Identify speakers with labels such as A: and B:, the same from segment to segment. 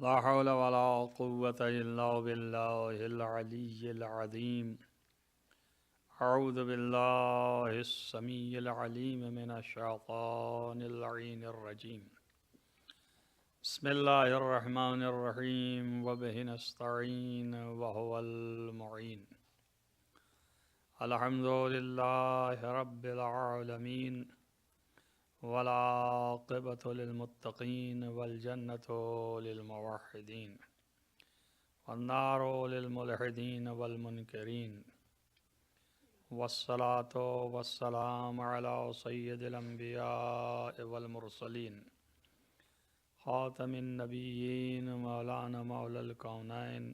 A: لا حول ولا قوة إلا بالله العلي العظيم. أعوذ بالله السميع العليم من الشيطان اللعين الرجيم. بسم الله الرحمن الرحيم وبه نستعين وهو المعين. الحمد لله رب العالمين والعاقبة للمتقين والجنة للموحدين والنار للملحدين والمنكرين والصلاة والسلام على سيد الأنبياء والمرسلين خاتم النبيين مولانا مولى الكونين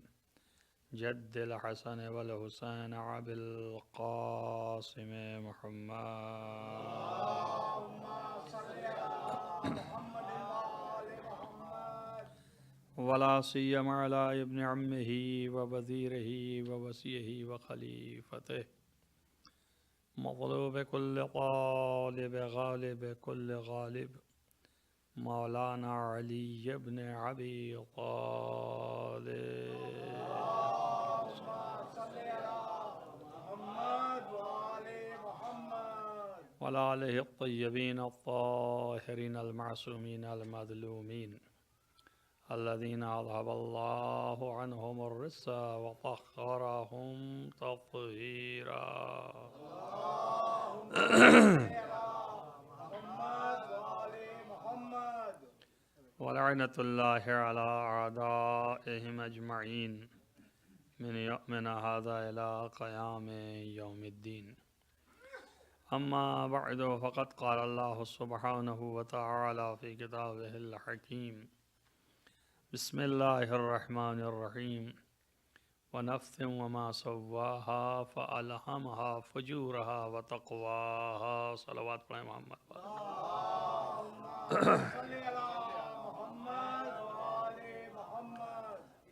A: جد الحسن والحسين أبي القاسم محمد ولا سيما على ابن عمه ووزيره ووصيه وخليفته مغلوب كل طالب غالب كل غالب مولانا علي بن أبي طالب وعلى آله الطيبين الطاهرين المعصومين المظلومين الذين أذهب الله عنهم الرجس وطهرهم تطهيرا. ولعنة الله على أعدائهم أجمعين من يؤمن هذا إلى قيام يوم الدين. أما بعد فقد قال الله سبحانه وتعالى في كتابه الحكيم بسم الله الرحمن الرحيم ونفس وما سواها فألهمها فجورها وتقواها. صلوات پڑھیں محمد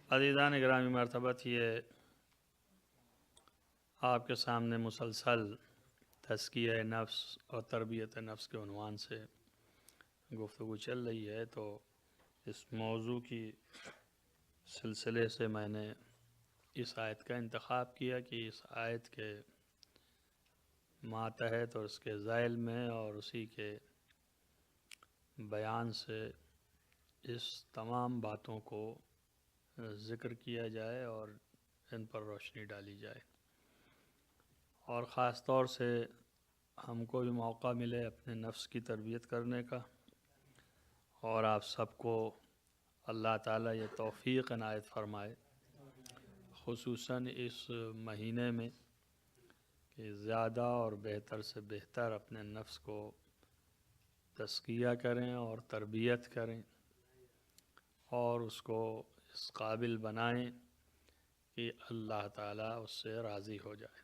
A: عزیزان گرامی مرتبت، یہ آپ کے سامنے مسلسل تزکیہ نفس اور تربیت نفس کے عنوان سے گفتگو چل رہی ہے، تو اس موضوع کی سلسلے سے میں نے اس آیت کا انتخاب کیا کہ اس آیت کے ماتحت اور اس کے ذیل میں اور اسی کے بیان سے اس تمام باتوں کو ذکر کیا جائے اور ان پر روشنی ڈالی جائے، اور خاص طور سے ہم کو بھی موقع ملے اپنے نفس کی تربیت کرنے کا، اور آپ سب کو اللہ تعالیٰ یہ توفیق عنایت فرمائے، خصوصاً اس مہینے میں، کہ زیادہ اور بہتر سے بہتر اپنے نفس کو تزکیہ کریں اور تربیت کریں اور اس کو اس قابل بنائیں کہ اللہ تعالیٰ اس سے راضی ہو جائے۔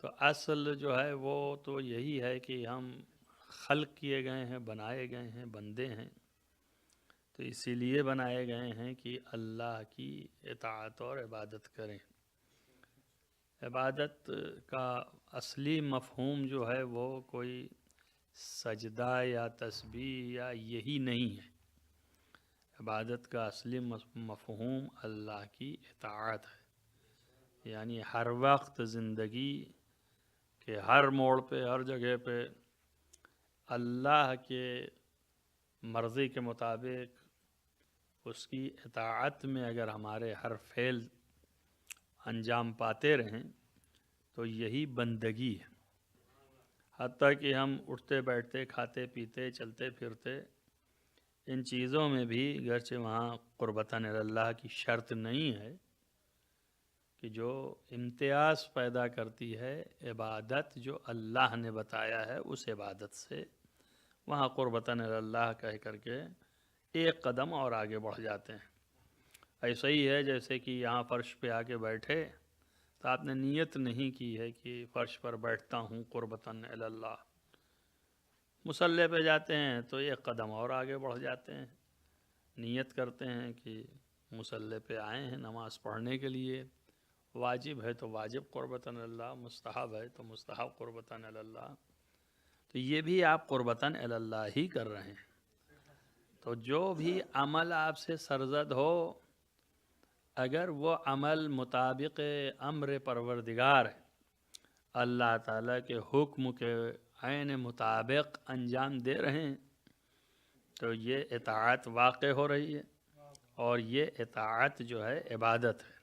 A: تو اصل جو ہے وہ تو یہی ہے کہ ہم خلق کیے گئے ہیں، بنائے گئے ہیں، بندے ہیں، تو اسی لیے بنائے گئے ہیں کہ اللہ کی اطاعت اور عبادت کریں۔ عبادت کا اصلی مفہوم جو ہے وہ کوئی سجدہ یا تسبیح یا یہی نہیں ہے۔ عبادت کا اصلی مفہوم اللہ کی اطاعت ہے، یعنی ہر وقت زندگی کے ہر موڑ پہ، ہر جگہ پہ اللہ کے مرضی کے مطابق اس کی اطاعت میں اگر ہمارے ہر فعل انجام پاتے رہیں تو یہی بندگی ہے۔ حتیٰ کہ ہم اٹھتے بیٹھتے، کھاتے پیتے، چلتے پھرتے، ان چیزوں میں بھی گرچہ وہاں قربتاً اللہ کی شرط نہیں ہے، کہ جو امتیاز پیدا کرتی ہے عبادت جو اللہ نے بتایا ہے اس عبادت سے، وہاں قربتاً اللہ کہہ کر کے ایک قدم اور آگے بڑھ جاتے ہیں۔ ایسا ہی ہے جیسے کہ یہاں فرش پہ آ کے بیٹھے تو آپ نے نیت نہیں کی ہے کہ فرش پر بیٹھتا ہوں قربتاً اللہ، مصلی پہ جاتے ہیں تو ایک قدم اور آگے بڑھ جاتے ہیں، نیت کرتے ہیں کہ مصلی پہ آئے ہیں نماز پڑھنے کے لیے، واجب ہے تو واجب قربتاً اللہ، مستحب ہے تو مستحب قربتاً اللہ، تو یہ بھی آپ قربتاً اللہ ہی کر رہے ہیں۔ تو جو بھی عمل آپ سے سرزد ہو، اگر وہ عمل مطابق امر پروردگار ہے، اللہ تعالیٰ کے حکم کے عین مطابق انجام دے رہے ہیں، تو یہ اطاعت واقع ہو رہی ہے، اور یہ اطاعت جو ہے عبادت ہے۔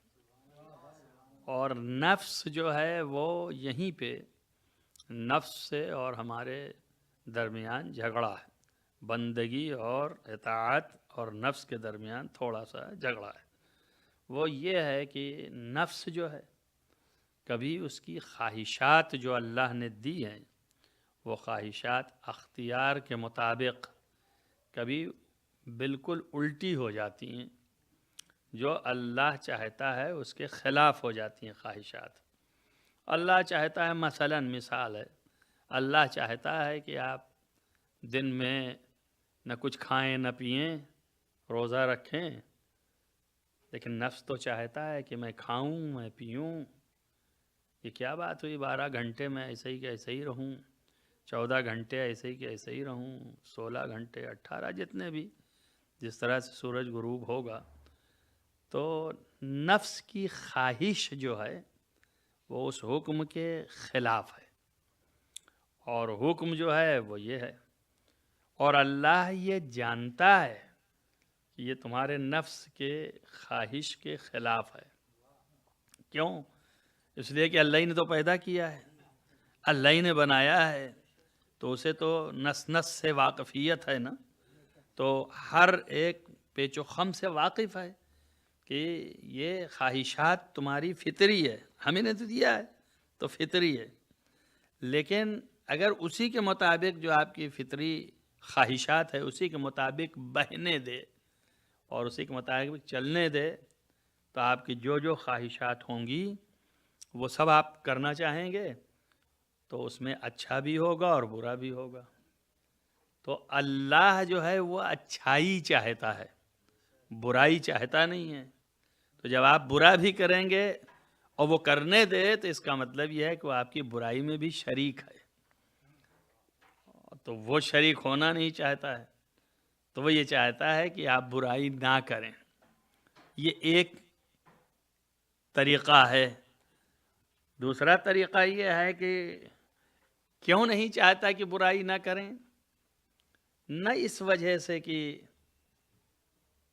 A: اور نفس جو ہے وہ یہیں پہ نفس سے اور ہمارے درمیان جھگڑا ہے، بندگی اور اطاعت اور نفس کے درمیان تھوڑا سا جھگڑا ہے۔ وہ یہ ہے کہ نفس جو ہے کبھی اس کی خواہشات جو اللہ نے دی ہیں، وہ خواہشات اختیار کے مطابق کبھی بالکل الٹی ہو جاتی ہیں، جو اللہ چاہتا ہے اس کے خلاف ہو جاتی ہیں خواہشات۔ اللہ چاہتا ہے، مثلا مثال ہے، اللہ چاہتا ہے کہ آپ دن میں نہ کچھ کھائیں نہ پئیں، روزہ رکھیں، لیکن نفس تو چاہتا ہے کہ میں کھاؤں میں پیوں۔ یہ کیا بات ہوئی، 12 گھنٹے میں ایسے ہی کہ ایسے ہی رہوں، 14 گھنٹے ایسے ہی کہ ایسے ہی رہوں، 16 گھنٹے 18 جتنے بھی، جس طرح سے سورج غروب ہوگا۔ تو نفس کی خواہش جو ہے وہ اس حکم کے خلاف ہے، اور حکم جو ہے وہ یہ ہے، اور اللہ یہ جانتا ہے کہ یہ تمہارے نفس کے خواہش کے خلاف ہے۔ کیوں؟ اس لیے کہ اللہ ہی نے تو پیدا کیا ہے، اللہ ہی نے بنایا ہے، تو اسے تو نس نس سے واقفیت ہے نا، تو ہر ایک پیچ و خم سے واقف ہے کہ یہ خواہشات تمہاری فطری ہے، ہمیں نے تو دیا ہے تو فطری ہے، لیکن اگر اسی کے مطابق جو آپ کی فطری خواہشات ہے اسی کے مطابق بہنے دے اور اسی کے مطابق چلنے دے، تو آپ کی جو جو خواہشات ہوں گی وہ سب آپ کرنا چاہیں گے، تو اس میں اچھا بھی ہوگا اور برا بھی ہوگا۔ تو اللہ جو ہے وہ اچھائی چاہتا ہے، برائی چاہتا نہیں ہے۔ تو جب آپ برا بھی کریں گے اور وہ کرنے دے، تو اس کا مطلب یہ ہے کہ وہ آپ کی برائی میں بھی شریک ہے، تو وہ شریک ہونا نہیں چاہتا ہے، تو وہ یہ چاہتا ہے کہ آپ برائی نہ کریں۔ یہ ایک طریقہ ہے۔ دوسرا طریقہ یہ ہے کہ کیوں نہیں چاہتا کہ برائی نہ کریں؟ نہ اس وجہ سے کہ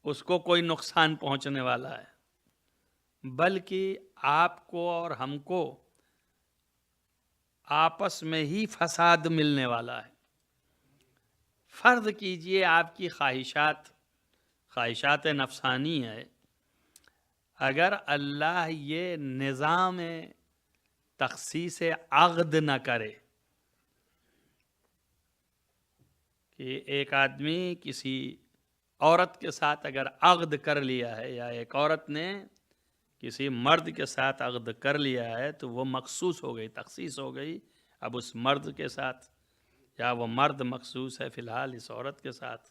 A: اس کو کوئی نقصان پہنچنے والا ہے، بلکہ آپ کو اور ہم کو آپس میں ہی فساد ملنے والا ہے۔ فرض کیجئے آپ کی خواہشات نفسانی ہے، اگر اللہ یہ نظام تخصیص عقد نہ کرے کہ ایک آدمی کسی عورت کے ساتھ اگر عقد کر لیا ہے، یا ایک عورت نے کسی مرد کے ساتھ عقد کر لیا ہے، تو وہ مخصوص ہو گئی، تخصیص ہو گئی اب اس مرد کے ساتھ، یا وہ مرد مخصوص ہے فی الحال اس عورت کے ساتھ۔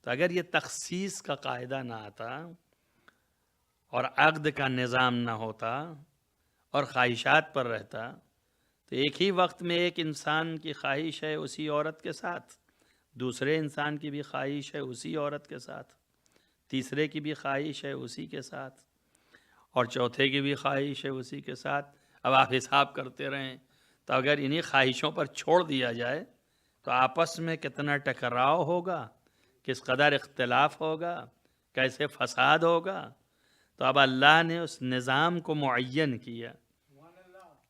A: تو اگر یہ تخصیص کا قاعدہ نہ آتا اور عقد کا نظام نہ ہوتا اور خواہشات پر رہتا، تو ایک ہی وقت میں ایک انسان کی خواہش ہے اسی عورت کے ساتھ، دوسرے انسان کی بھی خواہش ہے اسی عورت کے ساتھ، تیسرے کی بھی خواہش ہے اسی کے ساتھ، اور چوتھے کی بھی خواہش ہے اسی کے ساتھ۔ اب آپ حساب کرتے رہیں، تو اگر انہی خواہشوں پر چھوڑ دیا جائے تو آپس میں کتنا ٹکراؤ ہوگا، کس قدر اختلاف ہوگا، کیسے فساد ہوگا۔ تو اب اللہ نے اس نظام کو معین کیا،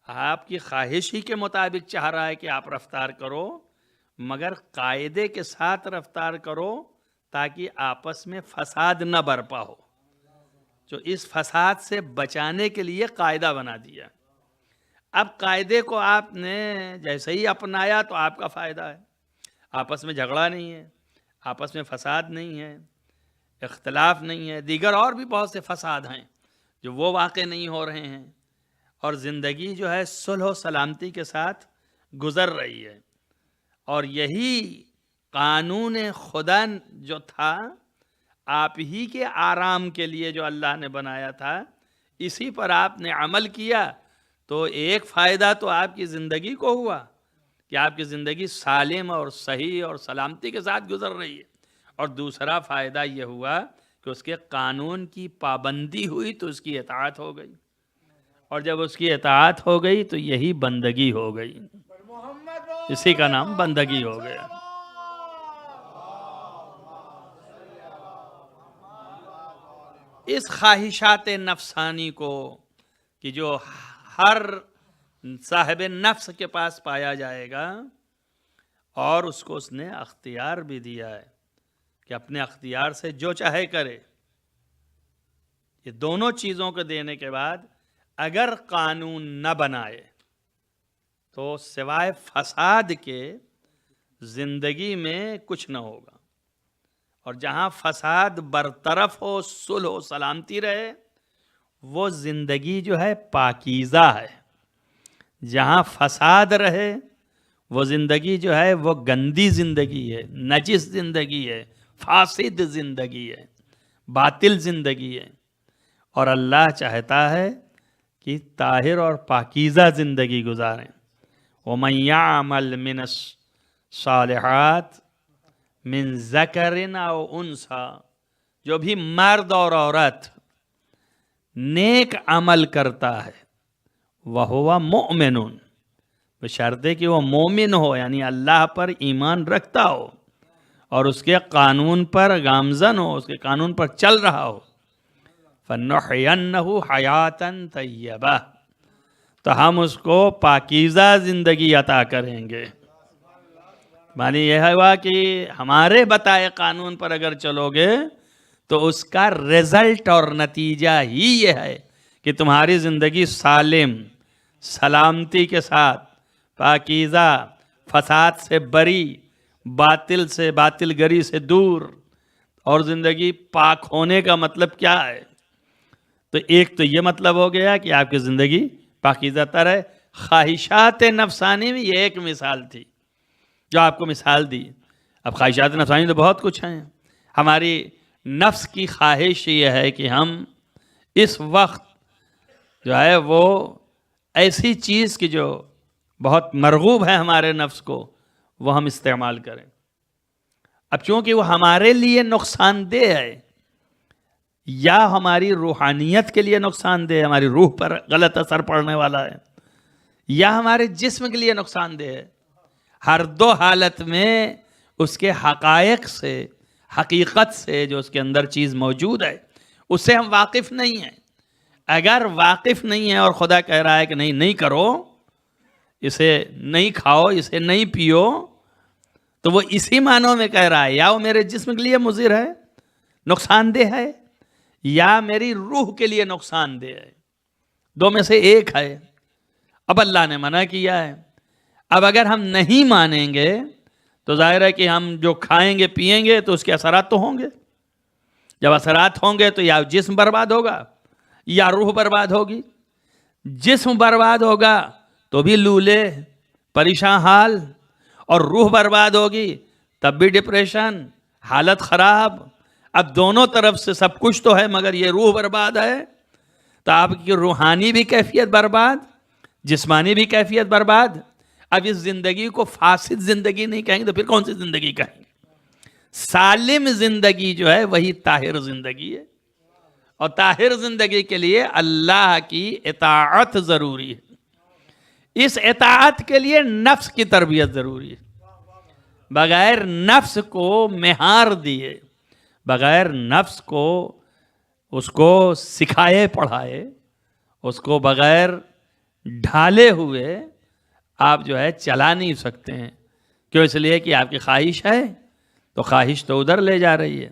A: آپ کی خواہش ہی کے مطابق چاہ رہا ہے کہ آپ رفتار کرو، مگر قاعدے کے ساتھ رفتار کرو تاکہ آپس میں فساد نہ برپا ہو۔ جو اس فساد سے بچانے کے لیے قاعدہ بنا دیا۔ اب قاعدے کو آپ نے جیسے ہی اپنایا تو آپ کا فائدہ ہے، آپس میں جھگڑا نہیں ہے، آپس میں فساد نہیں ہے، اختلاف نہیں ہے، دیگر اور بھی بہت سے فساد ہیں جو وہ واقع نہیں ہو رہے ہیں، اور زندگی جو ہے صلح و سلامتی کے ساتھ گزر رہی ہے۔ اور یہی قانون خدا جو تھا آپ ہی کے آرام کے لیے جو اللہ نے بنایا تھا، اسی پر آپ نے عمل کیا، تو ایک فائدہ تو آپ کی زندگی کو ہوا کہ آپ کی زندگی سالم اور صحیح اور سلامتی کے ساتھ گزر رہی ہے، اور دوسرا فائدہ یہ ہوا کہ اس کے قانون کی پابندی ہوئی تو اس کی اطاعت ہو گئی، اور جب اس کی اطاعت ہو گئی تو یہی بندگی ہو گئی، اسی کا نام بندگی ہو گیا۔ اس خواہشات نفسانی کو کہ جو ہر صاحب نفس کے پاس پایا جائے گا، اور اس کو اس نے اختیار بھی دیا ہے کہ اپنے اختیار سے جو چاہے کرے، یہ دونوں چیزوں کو دینے کے بعد اگر قانون نہ بنائے تو سوائے فساد کے زندگی میں کچھ نہ ہوگا، اور جہاں فساد برطرف ہو، صلح و سلامتی رہے، وہ زندگی جو ہے پاکیزہ ہے۔ جہاں فساد رہے وہ زندگی جو ہے وہ گندی زندگی ہے، نجس زندگی ہے، فاسد زندگی ہے، باطل زندگی ہے، اور اللہ چاہتا ہے کہ طاہر اور پاکیزہ زندگی گزاریں۔ وَمَن يَعْمَلْ مِنَ الصَّالِحَاتِ من ذکر او انثی، جو بھی مرد اور عورت نیک عمل کرتا ہے، وَهُوَ مُؤْمِنٌ، بشرطے کہ وہ مومن ہو، یعنی اللہ پر ایمان رکھتا ہو اور اس کے قانون پر گامزن ہو، اس کے قانون پر چل رہا ہو، فَنُحْيِنَّهُ حَيَاةً طَيِّبَةً، تو ہم اس کو پاکیزہ زندگی عطا کریں گے۔ معنی یہ ہوا کہ ہمارے بتائے قانون پر اگر چلو گے تو اس کا رزلٹ اور نتیجہ ہی یہ ہے کہ تمہاری زندگی سالم، سلامتی کے ساتھ، پاکیزہ، فساد سے بری، باطل سے، باطل گری سے دور، اور زندگی پاک ہونے کا مطلب کیا ہے؟ تو ایک تو یہ مطلب ہو گیا کہ آپ کی زندگی پاکیزہ تر ہے۔ خواہشات نفسانی میں یہ ایک مثال تھی جو آپ کو مثال دی۔ اب خواہشات نفسانی تو بہت کچھ ہیں۔ ہماری نفس کی خواہش یہ ہے کہ ہم اس وقت جو ہے وہ ایسی چیز کی جو بہت مرغوب ہے ہمارے نفس کو، وہ ہم استعمال کریں۔ اب چونکہ وہ ہمارے لیے نقصان دہ ہے، یا ہماری روحانیت کے لیے نقصان دہ ہے، ہماری روح پر غلط اثر پڑنے والا ہے، یا ہمارے جسم کے لیے نقصان دہ ہے، ہر دو حالت میں اس کے حقائق سے، حقیقت سے، جو اس کے اندر چیز موجود ہے، اس سے ہم واقف نہیں ہیں۔ اگر واقف نہیں ہے اور خدا کہہ رہا ہے کہ نہیں کرو، اسے نہیں کھاؤ، اسے نہیں پیو، تو وہ اسی معنوں میں کہہ رہا ہے، یا وہ میرے جسم کے لیے مضر ہے، نقصان دہ ہے، یا میری روح کے لیے نقصان دہ ہے، دو میں سے ایک ہے۔ اب اللہ نے منع کیا ہے۔ اب اگر ہم نہیں مانیں گے تو ظاہر ہے کہ ہم جو کھائیں گے پیئیں گے تو اس کے اثرات تو ہوں گے۔ جب اثرات ہوں گے تو یا جسم برباد ہوگا یا روح برباد ہوگی۔ جسم برباد ہوگا تو بھی لولے، پریشان حال، اور روح برباد ہوگی تب بھی ڈپریشن، حالت خراب۔ اب دونوں طرف سے سب کچھ تو ہے، مگر یہ روح برباد ہے تو آپ کی روحانی بھی کیفیت برباد، جسمانی بھی کیفیت برباد۔ اب اس زندگی کو فاسد زندگی نہیں کہیں گے تو پھر کون سی زندگی کہیں گے؟ سالم زندگی جو ہے وہی طاہر زندگی ہے، اور طاہر زندگی کے لیے اللہ کی اطاعت ضروری ہے۔ اس اطاعت کے لیے نفس کی تربیت ضروری ہے۔ بغیر نفس کو مہار دیے، بغیر نفس کو اس کو سکھائے پڑھائے، اس کو بغیر ڈھالے ہوئے آپ جو ہے چلا نہیں سکتے ہیں۔ کیوں؟ اس لیے کہ آپ کی خواہش ہے تو خواہش تو ادھر لے جا رہی ہے۔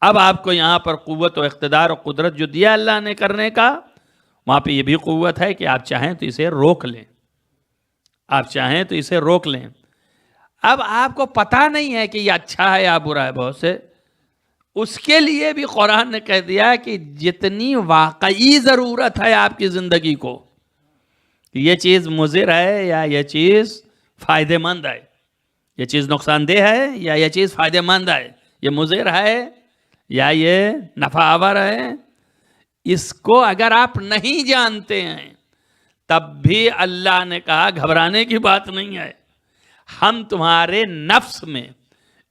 A: اب آپ کو یہاں پر قوت و اقتدار و قدرت جو دیا اللہ نے کرنے کا، وہاں پہ یہ بھی قوت ہے کہ آپ چاہیں تو اسے روک لیں، آپ چاہیں تو اسے روک لیں۔ اب آپ کو پتہ نہیں ہے کہ یہ اچھا ہے یا برا ہے، بہت سے، اس کے لیے بھی قرآن نے کہہ دیا کہ جتنی واقعی ضرورت ہے آپ کی زندگی کو، یہ چیز مضر ہے یا یہ چیز فائدہ مند ہے، یہ چیز نقصان دہ ہے یا یہ چیز فائدہ مند ہے، یہ مضر ہے یا یہ نفع آور ہے، اس کو اگر آپ نہیں جانتے ہیں تب بھی اللہ نے کہا گھبرانے کی بات نہیں ہے۔ ہم تمہارے نفس میں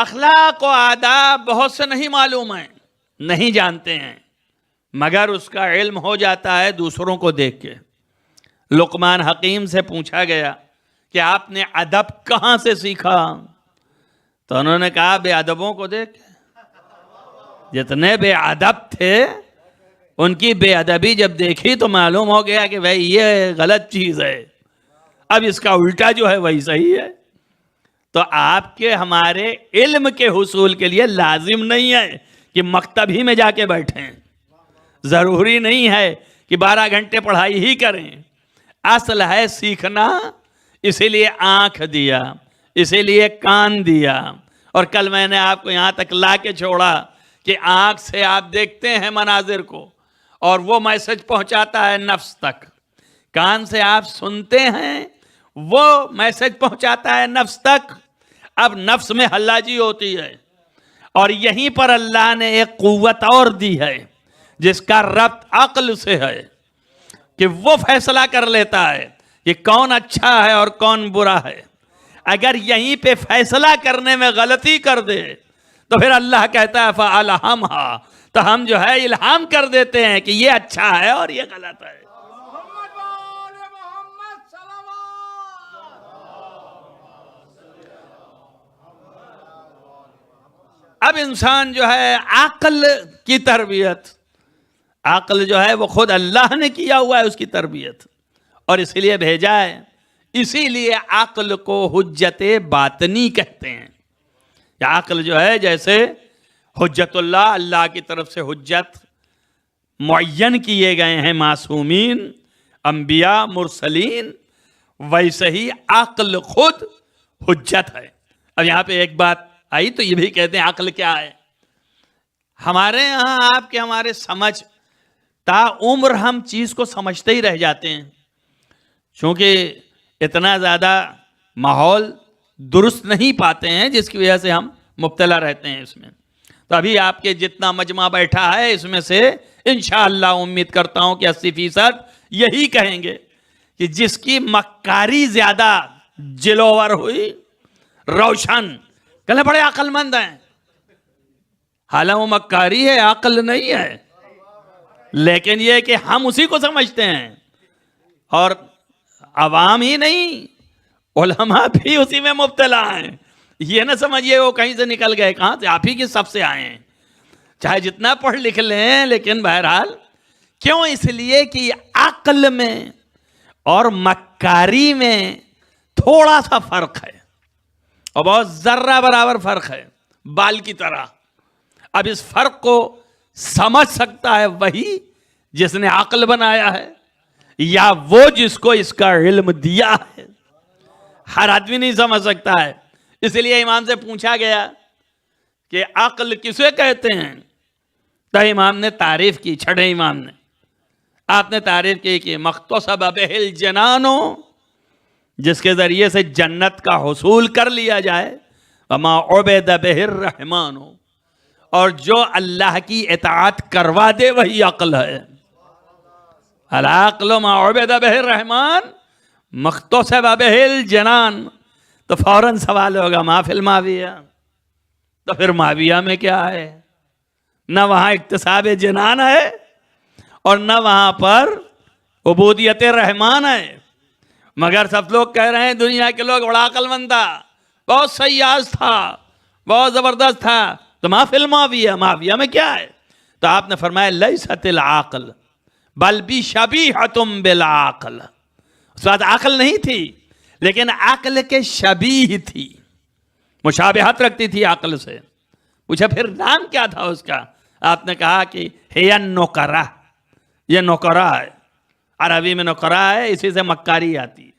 A: اخلاق و آداب بہت سے نہیں معلوم ہیں، نہیں جانتے ہیں، مگر اس کا علم ہو جاتا ہے دوسروں کو دیکھ کے۔ لقمان حکیم سے پوچھا گیا کہ آپ نے ادب کہاں سے سیکھا؟ تو انہوں نے کہا بے ادبوں کو دیکھ، جتنے بے ادب تھے ان کی بے ادبی جب دیکھی تو معلوم ہو گیا کہ بھائی یہ غلط چیز ہے، اب اس کا الٹا جو ہے وہی صحیح ہے۔ تو آپ کے ہمارے علم کے حصول کے لیے لازم نہیں ہے کہ مکتب ہی میں جا کے بیٹھیں، ضروری نہیں ہے کہ 12 گھنٹے پڑھائی ہی کریں، اصل ہے سیکھنا۔ اسی لیے آنکھ دیا، اسی لیے کان دیا، اور کل میں نے آپ کو یہاں تک لا کے چھوڑا کہ آنکھ سے آپ دیکھتے ہیں مناظر کو اور وہ میسج پہنچاتا ہے نفس تک، کان سے آپ سنتے ہیں وہ میسج پہنچاتا ہے نفس تک۔ اب نفس میں حلاجی ہوتی ہے، اور یہیں پر اللہ نے ایک قوت اور دی ہے جس کا ربط عقل سے ہے کہ وہ فیصلہ کر لیتا ہے کہ کون اچھا ہے اور کون برا ہے۔ اگر یہیں پہ فیصلہ کرنے میں غلطی کر دے تو پھر اللہ کہتا ہے فَأَلْهَمْهَا، تو ہم جو ہے الہام کر دیتے ہیں کہ یہ اچھا ہے اور یہ غلط ہے۔ اب انسان جو ہے عقل کی تربیت، عقل جو ہے وہ خود اللہ نے کیا ہوا ہے اس کی تربیت، اور اسی لیے بھیجا ہے۔ اسی لیے عقل کو حجت باطنی کہتے ہیں۔ یہ عقل جو ہے جیسے حجت اللہ، اللہ کی طرف سے حجت معین کیے گئے ہیں معصومین، انبیاء، مرسلین، ویسے ہی عقل خود حجت ہے۔ اب یہاں پہ ایک بات آئی تو یہ بھی کہتے ہیں عقل کیا ہے؟ ہمارے یہاں آپ کے ہمارے سمجھ تا عمر ہم چیز کو سمجھتے ہی رہ جاتے ہیں، چونکہ اتنا زیادہ ماحول درست نہیں پاتے ہیں جس کی وجہ سے ہم مبتلا رہتے ہیں اس میں۔ تو ابھی آپ کے جتنا مجمع بیٹھا ہے اس میں سے انشاءاللہ امید کرتا ہوں کہ 80% یہی کہیں گے کہ جس کی مکاری زیادہ جلوور ہوئی، روشن، کہنے بڑے عقل مند ہیں، حالانکہ وہ مکاری ہے، عقل نہیں ہے، لیکن یہ کہ ہم اسی کو سمجھتے ہیں، اور عوام ہی نہیں، علماء بھی اسی میں مبتلا ہیں۔ یہ نہ سمجھئے وہ کہیں سے نکل گئے، کہاں سے؟ آپ ہی کی سب سے آئے ہیں، چاہے جتنا پڑھ لکھ لیں، لیکن بہرحال کیوں؟ اس لیے کہ عقل میں اور مکاری میں تھوڑا سا فرق ہے، اور بہت ذرہ برابر فرق ہے، بال کی طرح۔ اب اس فرق کو سمجھ سکتا ہے وہی جس نے عقل بنایا ہے، یا وہ جس کو اس کا علم دیا ہے۔ ہر آدمی نہیں سمجھ سکتا ہے۔ اس لیے امام سے پوچھا گیا کہ عقل کسے کہتے ہیں؟ تو امام نے تعریف کی، چھٹے امام نے آپ نے تعریف کی کہ مختصب بہ الجنان، جس کے ذریعے سے جنت کا حصول کر لیا جائے، وما عبد بہ الرحمن، اور جو اللہ کی اطاعت کروا دے وہی عقل ہے۔ العقل ما عبد بہ الرحمن مختصب بہ الجنان۔ تو فوراً سوال ہوگا ما فی الماویہ، تو پھر ماویہ میں کیا ہے؟ نہ وہاں اکتساب جنان ہے اور نہ وہاں پر عبودیت رحمان ہے، مگر سب لوگ کہہ رہے ہیں دنیا کے لوگ بڑا عقل مند تھا، بہت سیاز تھا، بہت زبردست تھا، تو ما فی الماویہ، ماویہ میں کیا ہے؟ تو آپ نے فرمایا لیست العقل بل بھی شبیہۃ بالعقل۔ اس وقت عقل نہیں تھی، لیکن عقل کے شبیہ تھی، مشابہت رکھتی تھی عقل سے۔ پوچھا پھر نام کیا تھا اس کا؟ آپ نے کہا کہ ہے النقرہ، یہ نقرہ ہے، عربی میں نقرہ ہے، اسی سے مکاری آتی ہے۔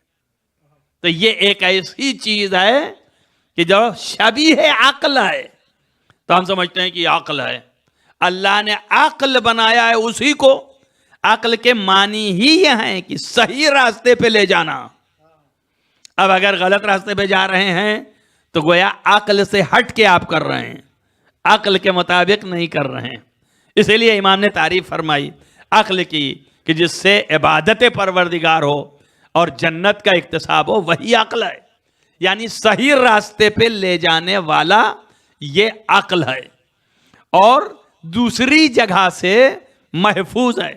A: تو یہ ایک ایسی چیز ہے کہ جو شبیہ عقل ہے، تو ہم سمجھتے ہیں کہ یہ عقل ہے۔ اللہ نے عقل بنایا ہے اسی کو، عقل کے معنی ہی یہ ہیں کہ صحیح راستے پہ لے جانا۔ اب اگر غلط راستے پہ جا رہے ہیں تو گویا عقل سے ہٹ کے آپ کر رہے ہیں، عقل کے مطابق نہیں کر رہے ہیں۔ اسی لیے امام نے تعریف فرمائی عقل کی کہ جس سے عبادت پروردگار ہو اور جنت کا اکتساب ہو، وہی عقل ہے۔ یعنی صحیح راستے پہ لے جانے والا یہ عقل ہے، اور دوسری جگہ سے محفوظ ہے.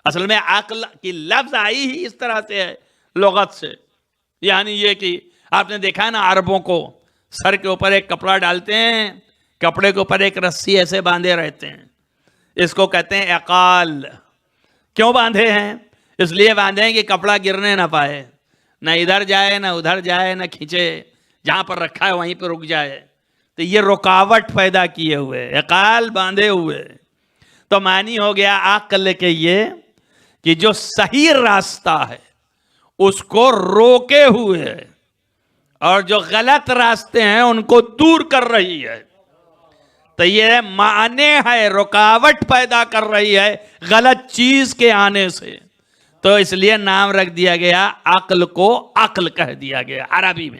A: اصل میں عقل کی لفظ آئی ہی اس طرح سے ہے لغت سے، یعنی یہ کہ آپ نے دیکھا ہے نا عربوں کو سر کے اوپر ایک کپڑا ڈالتے ہیں، کپڑے کے اوپر ایک رسی ایسے باندھے رہتے ہیں، اس کو کہتے ہیں عقال. کیوں باندھے ہیں؟ اس لیے باندھے ہیں کہ کپڑا گرنے نہ پائے، نہ ادھر جائے نہ ادھر جائے، نہ کھینچے، جہاں پر رکھا ہے وہیں پہ رک جائے. تو یہ رکاوٹ پیدا کیے ہوئے، عقال باندھے ہوئے. تو معنی ہو گیا عقل کے یہ کہ جو صحیح راستہ ہے اس کو روکے ہوئے ہے، اور جو غلط راستے ہیں ان کو دور کر رہی ہے. تو یہ معنی ہے، رکاوٹ پیدا کر رہی ہے غلط چیز کے آنے سے. تو اس لیے نام رکھ دیا گیا، عقل کو عقل کہہ دیا گیا عربی میں.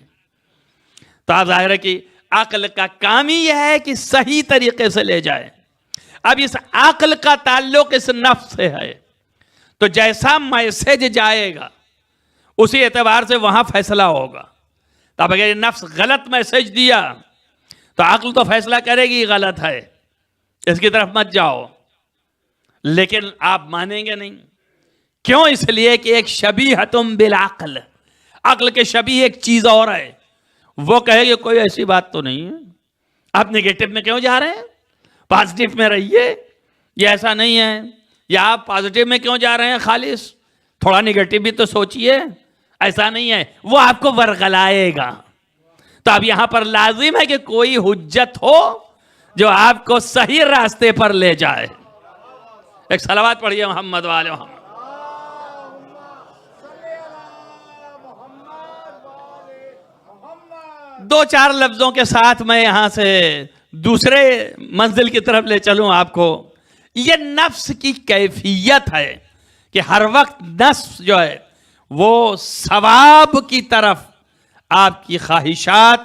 A: تو آپ ظاہر ہے کہ عقل کا کام ہی یہ ہے کہ صحیح طریقے سے لے جائے. اب اس عقل کا تعلق اس نفس سے ہے، تو جیسا میسج جائے گا اسی اعتبار سے وہاں فیصلہ ہوگا. تو اب اگر یہ نفس غلط میسج دیا تو عقل تو فیصلہ کرے گی غلط ہے، اس کی طرف مت جاؤ، لیکن آپ مانیں گے نہیں. کیوں؟ اس لیے کہ ایک شبیہۃ بالعقل، عقل کے شبیہ ایک چیز اور ہے. وہ کہے گی کوئی ایسی بات تو نہیں ہے، آپ نگیٹو میں کیوں جا رہے ہیں، پازیٹیو میں رہیے، یہ ایسا نہیں ہے. یا آپ پازیٹیو میں کیوں جا رہے ہیں خالص، تھوڑا نگیٹو بھی تو سوچئے، ایسا نہیں ہے. وہ آپ کو ورغلائے گا. تو اب یہاں پر لازم ہے کہ کوئی حجت ہو جو آپ کو صحیح راستے پر لے جائے. ایک صلوات پڑھیے محمد والے محمد. دو چار لفظوں کے ساتھ میں یہاں سے دوسرے منزل کی طرف لے چلوں آپ کو. یہ نفس کی کیفیت ہے کہ ہر وقت نفس جو ہے وہ ثواب کی طرف، آپ کی خواہشات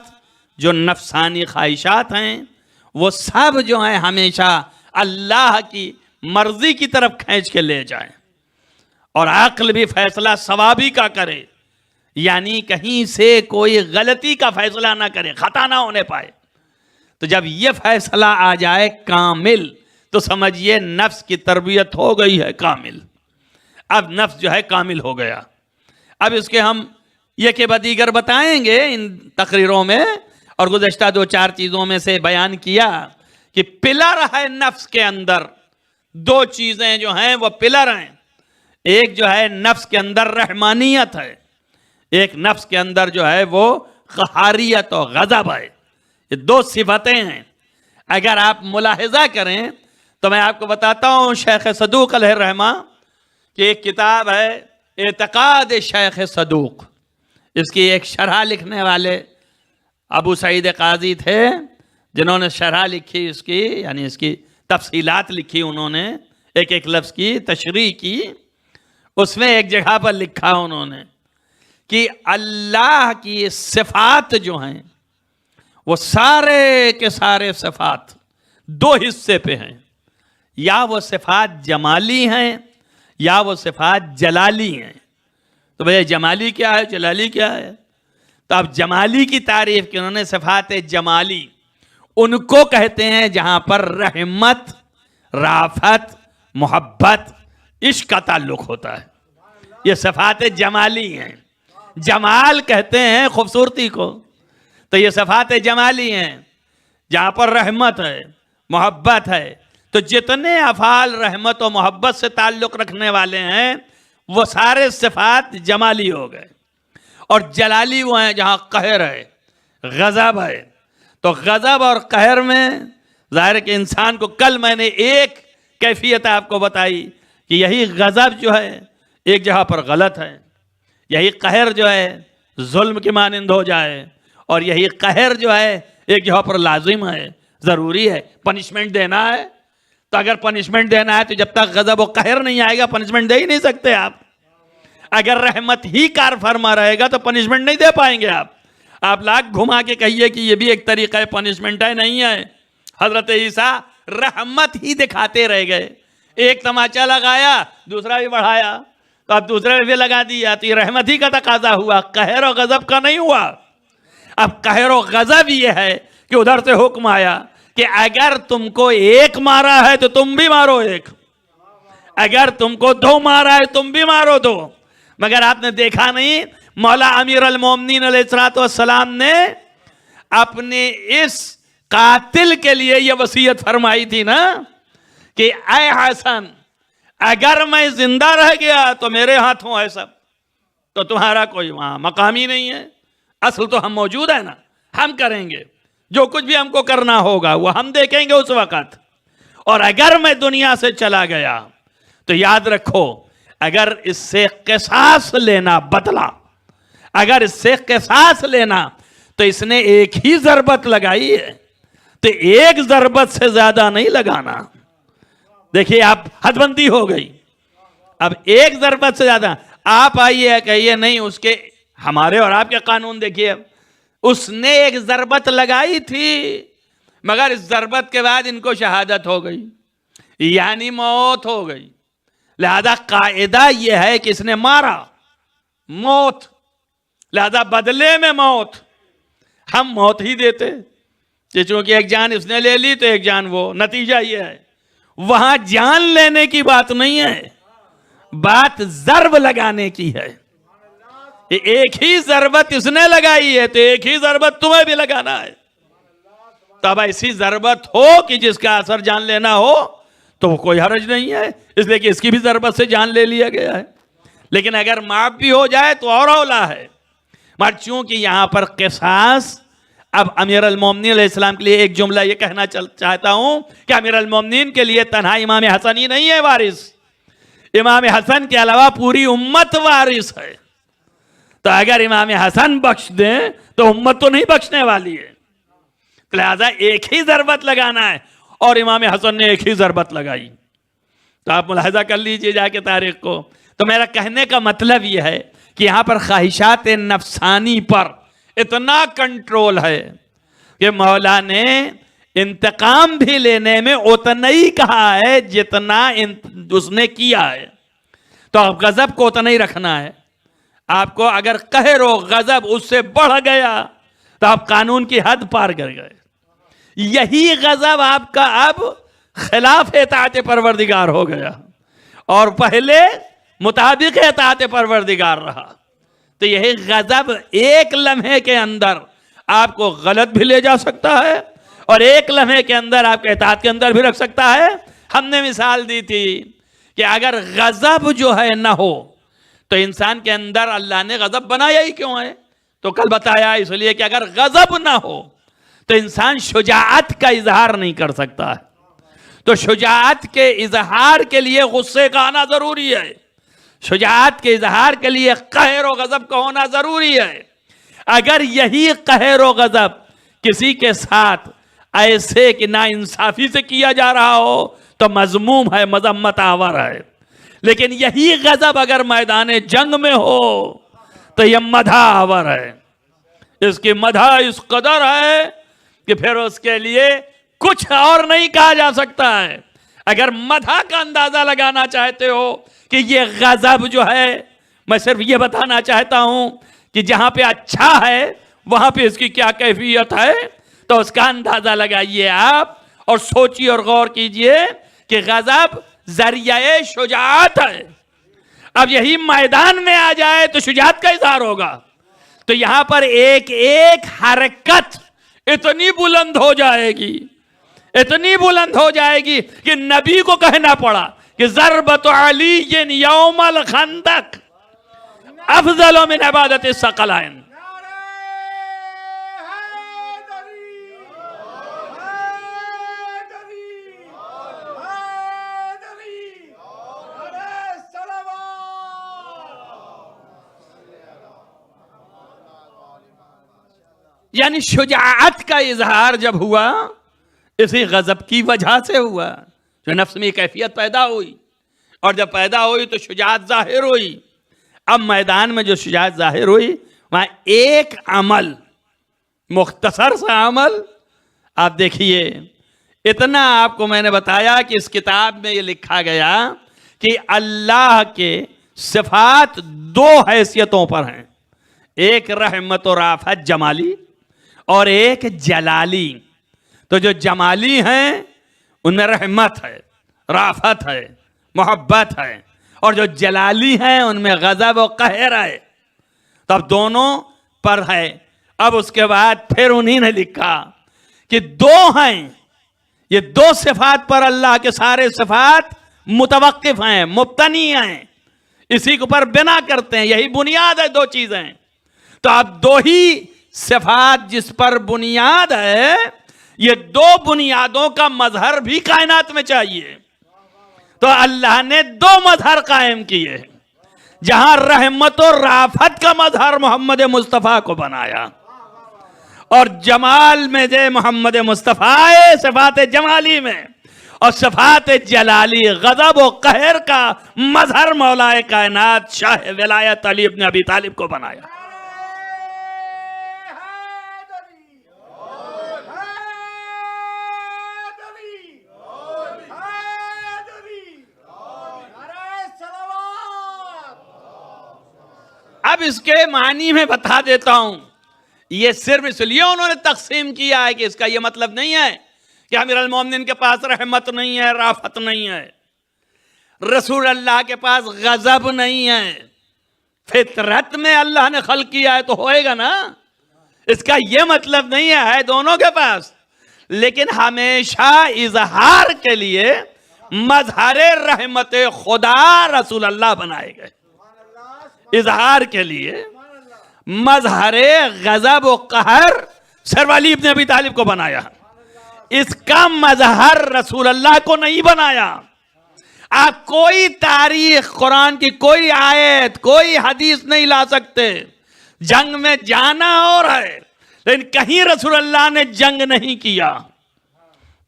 A: جو نفسانی خواہشات ہیں وہ سب جو ہیں ہمیشہ اللہ کی مرضی کی طرف کھینچ کے لے جائیں. اور عقل بھی فیصلہ ثوابی کا کرے، یعنی کہیں سے کوئی غلطی کا فیصلہ نہ کرے، خطا نہ ہونے پائے. تو جب یہ فیصلہ آ جائے کامل تو سمجھیے نفس کی تربیت ہو گئی ہے کامل. اب نفس جو ہے کامل ہو گیا. اب اس کے ہم یہ کہ بدیگر بتائیں گے ان تقریروں میں، اور گزشتہ دو چار چیزوں میں سے بیان کیا کہ پلر ہے نفس کے اندر. دو چیزیں جو ہیں وہ پلر ہیں. ایک جو ہے نفس کے اندر رحمانیت ہے، ایک نفس کے اندر جو ہے وہ قہاریت اور غضب ہے. یہ دو صفتیں ہیں. اگر آپ ملاحظہ کریں تو میں آپ کو بتاتا ہوں شیخ صدوق علیہ الرحمہ کی ایک کتاب ہے اعتقاد شیخ صدوق. اس کی ایک شرح لکھنے والے ابو سعید قاضی تھے جنہوں نے شرح لکھی اس کی، یعنی اس کی تفصیلات لکھی انہوں نے، ایک ایک لفظ کی تشریح کی. اس میں ایک جگہ پر لکھا انہوں نے کہ اللہ کی صفات جو ہیں وہ سارے کے سارے صفات دو حصے پہ ہیں. یا وہ صفات جمالی ہیں یا وہ صفات جلالی ہیں. تو بھئی جمالی کیا ہے، جلالی کیا ہے؟ تو اب جمالی کی تعریف کی انہوں نے، صفات جمالی ان کو کہتے ہیں جہاں پر رحمت، رافت، محبت، عشق کا تعلق ہوتا ہے. یہ صفات جمالی ہیں. جمال کہتے ہیں خوبصورتی کو. تو یہ صفات جمالی ہیں جہاں پر رحمت ہے، محبت ہے. تو جتنے افعال رحمت و محبت سے تعلق رکھنے والے ہیں وہ سارے صفات جمالی ہو گئے. اور جلالی وہ ہیں جہاں قہر ہے، غضب ہے. تو غضب اور قہر میں ظاہر ہے کہ انسان کو، کل میں نے ایک کیفیت آپ کو بتائی کہ یہی غضب جو ہے ایک جگہ پر غلط ہے، یہی قہر جو ہے ظلم کی مانند ہو جائے، اور یہی قہر جو ہے ایک جگہ پر لازم ہے، ضروری ہے. پنشمنٹ دینا ہے تو اگر پنشمنٹ دینا ہے تو جب تک غضب و قہر نہیں آئے گا پنشمنٹ دے ہی نہیں سکتے آپ. اگر رحمت ہی کار فرما رہے گا تو پنشمنٹ نہیں دے پائیں گے آپ. آپ لاکھ گھما کے کہیے کہ یہ بھی ایک طریقہ ہے پنشمنٹ ہے، نہیں ہے. حضرت عیسیٰ رحمت ہی دکھاتے رہ گئے. ایک تماچا لگایا دوسرا بھی بڑھایا، تو اب دوسرے بھی لگا دیا، تو یہ رحمت ہی کا تقاضا ہوا، قہر و غضب کا نہیں ہوا. اب قہر و غضب یہ ہے کہ ادھر سے حکم آیا کہ اگر تم کو ایک مارا ہے تو تم بھی مارو ایک، اگر تم کو دو مارا ہے تم بھی مارو دو. مگر آپ نے دیکھا نہیں مولا امیر المومنین علیہ السلام نے اپنے اس قاتل کے لیے یہ وصیت فرمائی تھی نا کہ اے حسن اگر میں زندہ رہ گیا تو میرے ہاتھوں ہے سب، تو تمہارا کوئی وہاں مقام ہی نہیں ہے. اصل تو ہم موجود ہیں نا، ہم کریں گے جو کچھ بھی ہم کو کرنا ہوگا وہ ہم دیکھیں گے اس وقت. اور اگر میں دنیا سے چلا گیا تو یاد رکھو اگر اس سے قصاص لینا بدلہ، اگر اس سے قصاص لینا تو اس نے ایک ہی ضربت لگائی ہے تو ایک ضربت سے زیادہ نہیں لگانا. دیکھیے اب حد بندی ہو گئی، اب ایک ضربت سے زیادہ. آپ آئیے کہیے نہیں اس کے، ہمارے اور آپ کے قانون دیکھیے، اس نے ایک ضربت لگائی تھی مگر اس ضربت کے بعد ان کو شہادت ہو گئی یعنی موت ہو گئی. لہذا قاعدہ یہ ہے کہ اس نے مارا، موت، لہذا بدلے میں موت، ہم موت ہی دیتے کہ چونکہ ایک جان اس نے لے لی تو ایک جان وہ. نتیجہ یہ ہے وہاں جان لینے کی بات نہیں ہے، بات ضرب لگانے کی ہے. ایک ہی ضربت اس نے لگائی ہے تو ایک ہی ضربت تمہیں بھی لگانا ہے. تب ایسی ضربت ہو کہ جس کا اثر جان لینا ہو تو کوئی حرج نہیں ہے، اس لیے کہ اس کی بھی ضربت سے جان لے لیا گیا ہے. لیکن اگر معاف بھی ہو جائے تو اور اولا ہے. مگر چونکہ یہاں پر قصاص، اب امیر المومنین علیہ السلام کے لیے ایک جملہ یہ کہنا چاہتا ہوں کہ امیر المومنین کے لیے تنہا امام حسن ہی نہیں ہے وارث، امام حسن کے علاوہ پوری امت وارث ہے. تو اگر امام حسن بخش دیں تو امت تو نہیں بخشنے والی ہے. لہذا ایک ہی ضربت لگانا ہے اور امام حسن نے ایک ہی ضربت لگائی. تو آپ ملاحظہ کر لیجئے جا کے تاریخ کو. تو میرا کہنے کا مطلب یہ ہے کہ یہاں پر خواہشات نفسانی پر اتنا کنٹرول ہے کہ مولا نے انتقام بھی لینے میں اتنا ہی کہا ہے جتنا اس نے کیا ہے. تو اب غضب کو اتنا ہی رکھنا ہے. آپ کو اگر قہر و غضب اس سے بڑھ گیا تو آپ قانون کی حد پار کر گئے. یہی غضب آپ کا اب خلاف اطاعت پروردگار ہو گیا اور پہلے مطابق اطاعت پروردگار رہا. تو یہی غضب ایک لمحے کے اندر آپ کو غلط بھی لے جا سکتا ہے اور ایک لمحے کے اندر آپ کے اطاعت کے اندر بھی رکھ سکتا ہے. ہم نے مثال دی تھی کہ اگر غضب جو ہے نہ ہو تو انسان کے اندر اللہ نے غضب بنایا ہی کیوں ہے؟ تو کل بتایا اس لیے کہ اگر غضب نہ ہو تو انسان شجاعت کا اظہار نہیں کر سکتا ہے. تو شجاعت کے اظہار کے لیے غصے کا آنا ضروری ہے، شجاعت کے اظہار کے لیے قہر و غضب کا ہونا ضروری ہے. اگر یہی قہر و غضب کسی کے ساتھ ایسے کہ ناانصافی سے کیا جا رہا ہو تو مذموم ہے، مذمت آور ہے. لیکن یہی غضب اگر میدان جنگ میں ہو تو یہ مدح آور ہے. اس کی مدح اس قدر ہے کہ پھر اس کے لیے کچھ اور نہیں کہا جا سکتا ہے. اگر مدح کا اندازہ لگانا چاہتے ہو کہ یہ غضب جو ہے، میں صرف یہ بتانا چاہتا ہوں کہ جہاں پہ اچھا ہے وہاں پہ اس کی کیا کیفیت ہے، تو اس کا اندازہ لگائیے آپ اور سوچیے اور غور کیجئے کہ غضب ذریعہ شجاعت ہے. اب یہی میدان میں آ جائے تو شجاعت کا اظہار ہوگا. تو یہاں پر ایک ایک حرکت اتنی بلند ہو جائے گی، اتنی بلند ہو جائے گی کہ نبی کو کہنا پڑا کہ ضربت علی یوم الخندق افضل من عبادت الثقلین. یعنی شجاعت کا اظہار جب ہوا اسی غضب کی وجہ سے ہوا، جو نفس میں کیفیت پیدا ہوئی، اور جب پیدا ہوئی تو شجاعت ظاہر ہوئی. اب میدان میں جو شجاعت ظاہر ہوئی وہاں ایک عمل، مختصر سا عمل، آپ دیکھیے اتنا آپ کو میں نے بتایا کہ اس کتاب میں یہ لکھا گیا کہ اللہ کے صفات دو حیثیتوں پر ہیں. ایک رحمت و رافت جمالی اور ایک جلالی. تو جو جمالی ہیں ان میں رحمت ہے، رافت ہے، محبت ہے، اور جو جلالی ہیں ان میں غضب و قہر ہے. تو اب دونوں پر ہے. اب اس کے بعد پھر انہی نے لکھا کہ دو ہیں، یہ دو صفات پر اللہ کے سارے صفات متوقف ہیں، مبتنی ہیں، اسی کے اوپر بنا کرتے ہیں، یہی بنیاد ہے دو چیزیں. تو اب دو ہی صفات جس پر بنیاد ہے، یہ دو بنیادوں کا مظہر بھی کائنات میں چاہیے. تو اللہ نے دو مظہر قائم کیے، جہاں رحمت و رافت کا مظہر محمد مصطفیٰ کو بنایا، اور جمال میں جو محمد مصطفیٰ صفات جمالی میں، اور صفات جلالی غضب و قہر کا مظہر مولا کائنات شاہ ولایت علی ابن ابی طالب کو بنایا. اب اس کے معنی میں بتا دیتا ہوں. یہ صرف اس لیے انہوں نے تقسیم کیا ہے کہ اس کا یہ مطلب نہیں ہے کہ امیر المومنین کے پاس رحمت نہیں ہے، رافت نہیں ہے، رسول اللہ کے پاس غضب نہیں ہے. فطرت میں اللہ نے خلق کیا ہے تو ہوئے گا نا. اس کا یہ مطلب نہیں ہے دونوں کے پاس، لیکن ہمیشہ اظہار کے لیے مظہر رحمت خدا رسول اللہ بنائے گئے، اظہار کے لیے مظہر غضب و قہر صرف علی ابن ابی طالب کو بنایا. اس کا مظہر رسول اللہ کو نہیں بنایا. آپ کوئی تاریخ، قرآن کی کوئی آیت، کوئی حدیث نہیں لا سکتے. جنگ میں جانا اور ہے، لیکن کہیں رسول اللہ نے جنگ نہیں کیا،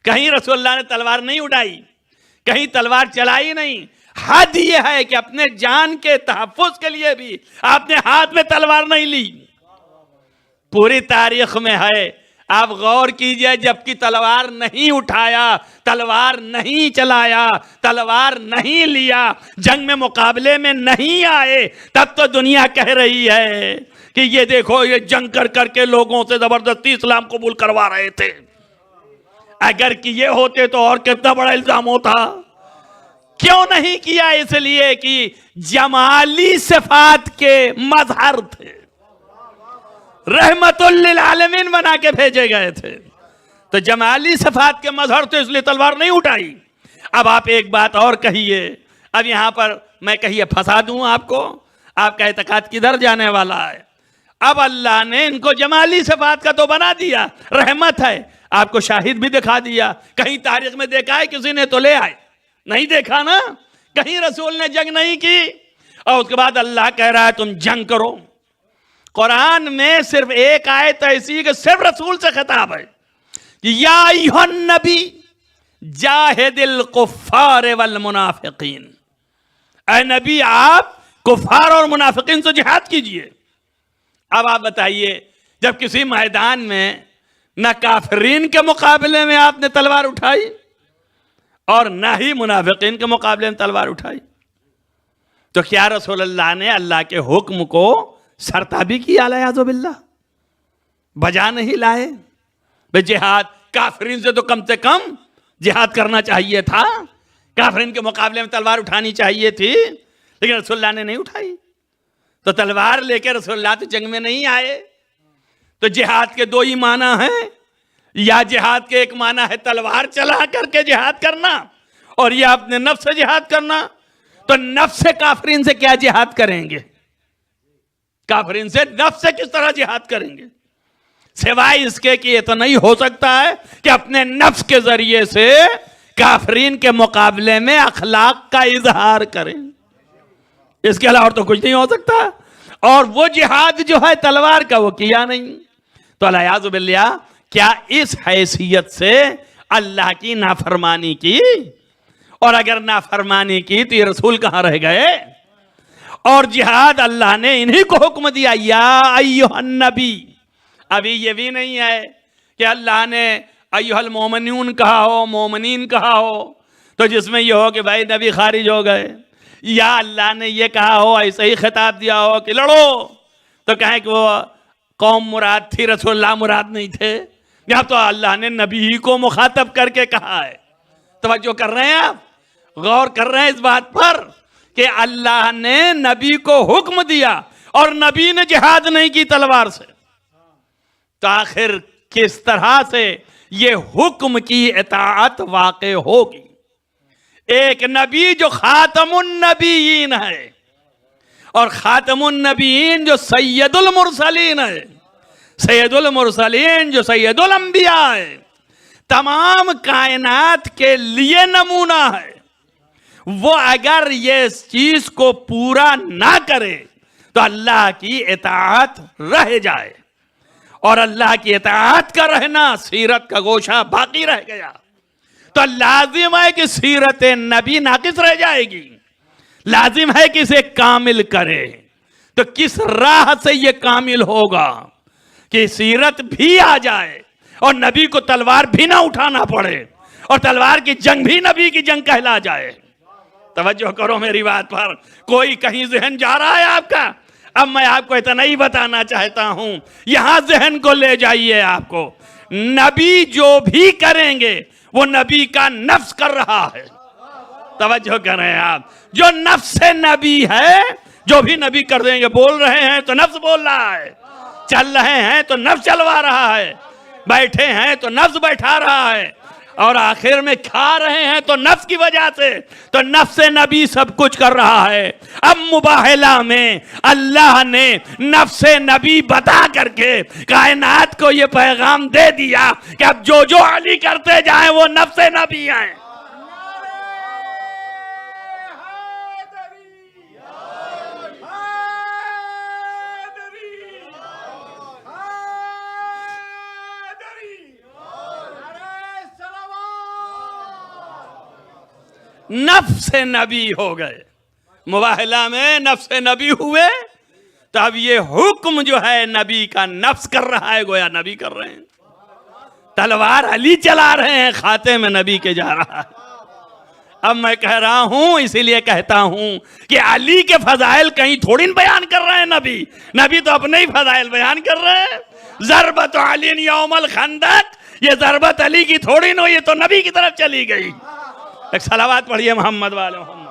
A: کہیں رسول اللہ نے تلوار نہیں اٹھائی، کہیں تلوار چلائی نہیں. حد یہ ہے کہ اپنے جان کے تحفظ کے لیے بھی آپ نے ہاتھ میں تلوار نہیں لی. پوری تاریخ میں ہے، آپ غور کیجئے، جبکہ تلوار نہیں اٹھایا، تلوار نہیں چلایا، تلوار نہیں لیا، جنگ میں مقابلے میں نہیں آئے، تب تو دنیا کہہ رہی ہے کہ یہ دیکھو یہ جنگ کر کر کے لوگوں سے زبردستی اسلام قبول کروا رہے تھے. اگر کہ یہ ہوتے تو اور کتنا بڑا الزام ہوتا. کیوں نہیں کیا؟ اس لیے کہ جمالی صفات کے مظہر تھے، رحمت للعالمین بنا کے بھیجے گئے تھے، تو جمالی صفات کے مظہر تھے، اس لیے تلوار نہیں اٹھائی. اب آپ ایک بات اور کہیے، اب یہاں پر میں کہیے پھنسا دوں آپ کو، آپ کا اعتقاد کدھر جانے والا ہے. اب اللہ نے ان کو جمالی صفات کا تو بنا دیا، رحمت ہے، آپ کو شاہد بھی دکھا دیا. کہیں تاریخ میں دیکھا ہے کسی نے؟ تو لے آئے، نہیں دیکھا نا. کہیں رسول نے جنگ نہیں کی، اور اس کے بعد اللہ کہہ رہا ہے تم جنگ کرو. قرآن میں صرف ایک آیت ایسی کہ صرف رسول سے خطاب ہے، یا ایھا النبی جاہد الکفار والمنافقین. اے نبی آپ کفار اور منافقین سے جہاد کیجئے. اب آپ بتائیے، جب کسی میدان میں نہ کافرین کے مقابلے میں آپ نے تلوار اٹھائی اور نہ ہی منافقین کے مقابلے میں تلوار اٹھائی، تو کیا رسول اللہ نے اللہ کے حکم کو سرتابی کیا؟ الیاذ باللہ، بجا نہیں لائے. بے جہاد کافرین سے تو کم جہاد کرنا چاہیے تھا، کافرین کے مقابلے میں تلوار اٹھانی چاہیے تھی، لیکن رسول اللہ نے نہیں اٹھائی. تو تلوار لے کے رسول اللہ تو جنگ میں نہیں آئے. تو جہاد کے دو ہی معنی ہیں، یا جہاد کے ایک معنی ہے تلوار چلا کر کے جہاد کرنا، اور یا اپنے نفس سے جہاد کرنا. تو نفس سے کافرین سے کیا جہاد کریں گے؟ کافرین سے نفس سے کس طرح جہاد کریں گے؟ سوائے اس کے کہ یہ تو نہیں ہو سکتا ہے کہ اپنے نفس کے ذریعے سے کافرین کے مقابلے میں اخلاق کا اظہار کریں. اس کے علاوہ تو کچھ نہیں ہو سکتا. اور وہ جہاد جو ہے تلوار کا، وہ کیا نہیں. تو الیاذ باللہ، کیا اس حیثیت سے اللہ کی نافرمانی کی؟ اور اگر نافرمانی کی تو یہ رسول کہاں رہ گئے؟ اور جہاد اللہ نے انہی کو حکم دیا، یا ایھا النبی. ابھی یہ بھی نہیں ہے کہ اللہ نے ایھا المومنون کہا ہو، مومنین کہا ہو، تو جس میں یہ ہو کہ بھائی نبی خارج ہو گئے. یا اللہ نے یہ کہا ہو، ایسے ہی خطاب دیا ہو کہ لڑو، تو کہیں کہ وہ قوم مراد تھی، رسول اللہ مراد نہیں تھے؟ یا تو اللہ نے نبی ہی کو مخاطب کر کے کہا ہے۔ توجہ کر رہے ہیں آپ، غور کر رہے ہیں اس بات پر کہ اللہ نے نبی کو حکم دیا اور نبی نے جہاد نہیں کی تلوار سے، تو آخر کس طرح سے یہ حکم کی اطاعت واقع ہوگی؟ ایک نبی جو خاتم النبیین ہے اور خاتم النبیین جو سید المرسلین ہے، سید المرسلین جو سید الانبیاء ہے، تمام کائنات کے لیے نمونہ ہے، وہ اگر یہ چیز کو پورا نہ کرے تو اللہ کی اطاعت رہ جائے، اور اللہ کی اطاعت کا رہنا سیرت کا گوشہ باقی رہ گیا تو لازم ہے کہ سیرت نبی ناقص رہ جائے گی، لازم ہے کہ اسے کامل کرے۔ تو کس راہ سے یہ کامل ہوگا کہ سیرت بھی آ جائے اور نبی کو تلوار بھی نہ اٹھانا پڑے اور تلوار کی جنگ بھی نبی کی جنگ کہلا جائے؟ توجہ کرو میری بات پر، کوئی کہیں ذہن جا رہا ہے آپ کا؟ اب میں آپ کو اتنا ہی بتانا چاہتا ہوں، یہاں ذہن کو لے جائیے آپ کو، نبی جو بھی کریں گے وہ نبی کا نفس کر رہا ہے۔ توجہ کریں آپ، جو نفس نبی ہے، جو بھی نبی کر دیں گے، بول رہے ہیں تو نفس بول رہا ہے، چل رہے ہیں تو نفس چلوا رہا ہے، بیٹھے ہیں تو نفس بیٹھا رہا ہے، اور آخر میں کھا رہے ہیں تو نفس کی وجہ سے، تو نفس نبی سب کچھ کر رہا ہے۔ اب مباہلہ میں اللہ نے نفس نبی بتا کر کے کائنات کو یہ پیغام دے دیا کہ اب جو جو علی کرتے جائیں وہ نفس نبی ہیں۔ نفس نبی ہو گئے، مباہلہ میں نفس نبی ہوئے، تو اب یہ حکم جو ہے نبی کا نفس کر رہا ہے، گویا نبی کر رہے ہیں، تلوار علی چلا رہے ہیں، خاتے میں نبی کے جا رہا ہے۔ اب میں کہہ رہا ہوں، اسی لیے کہتا ہوں کہ علی کے فضائل کہیں تھوڑی بیان کر رہے ہیں نبی تو اپنے ہی فضائل بیان کر رہے ہیں۔ ضربت علی یوم الخندق، یہ ضربت علی کی تھوڑی نو، یہ تو نبی کی طرف چلی گئی۔ ایک صلوات پڑھیے محمد والے محمد۔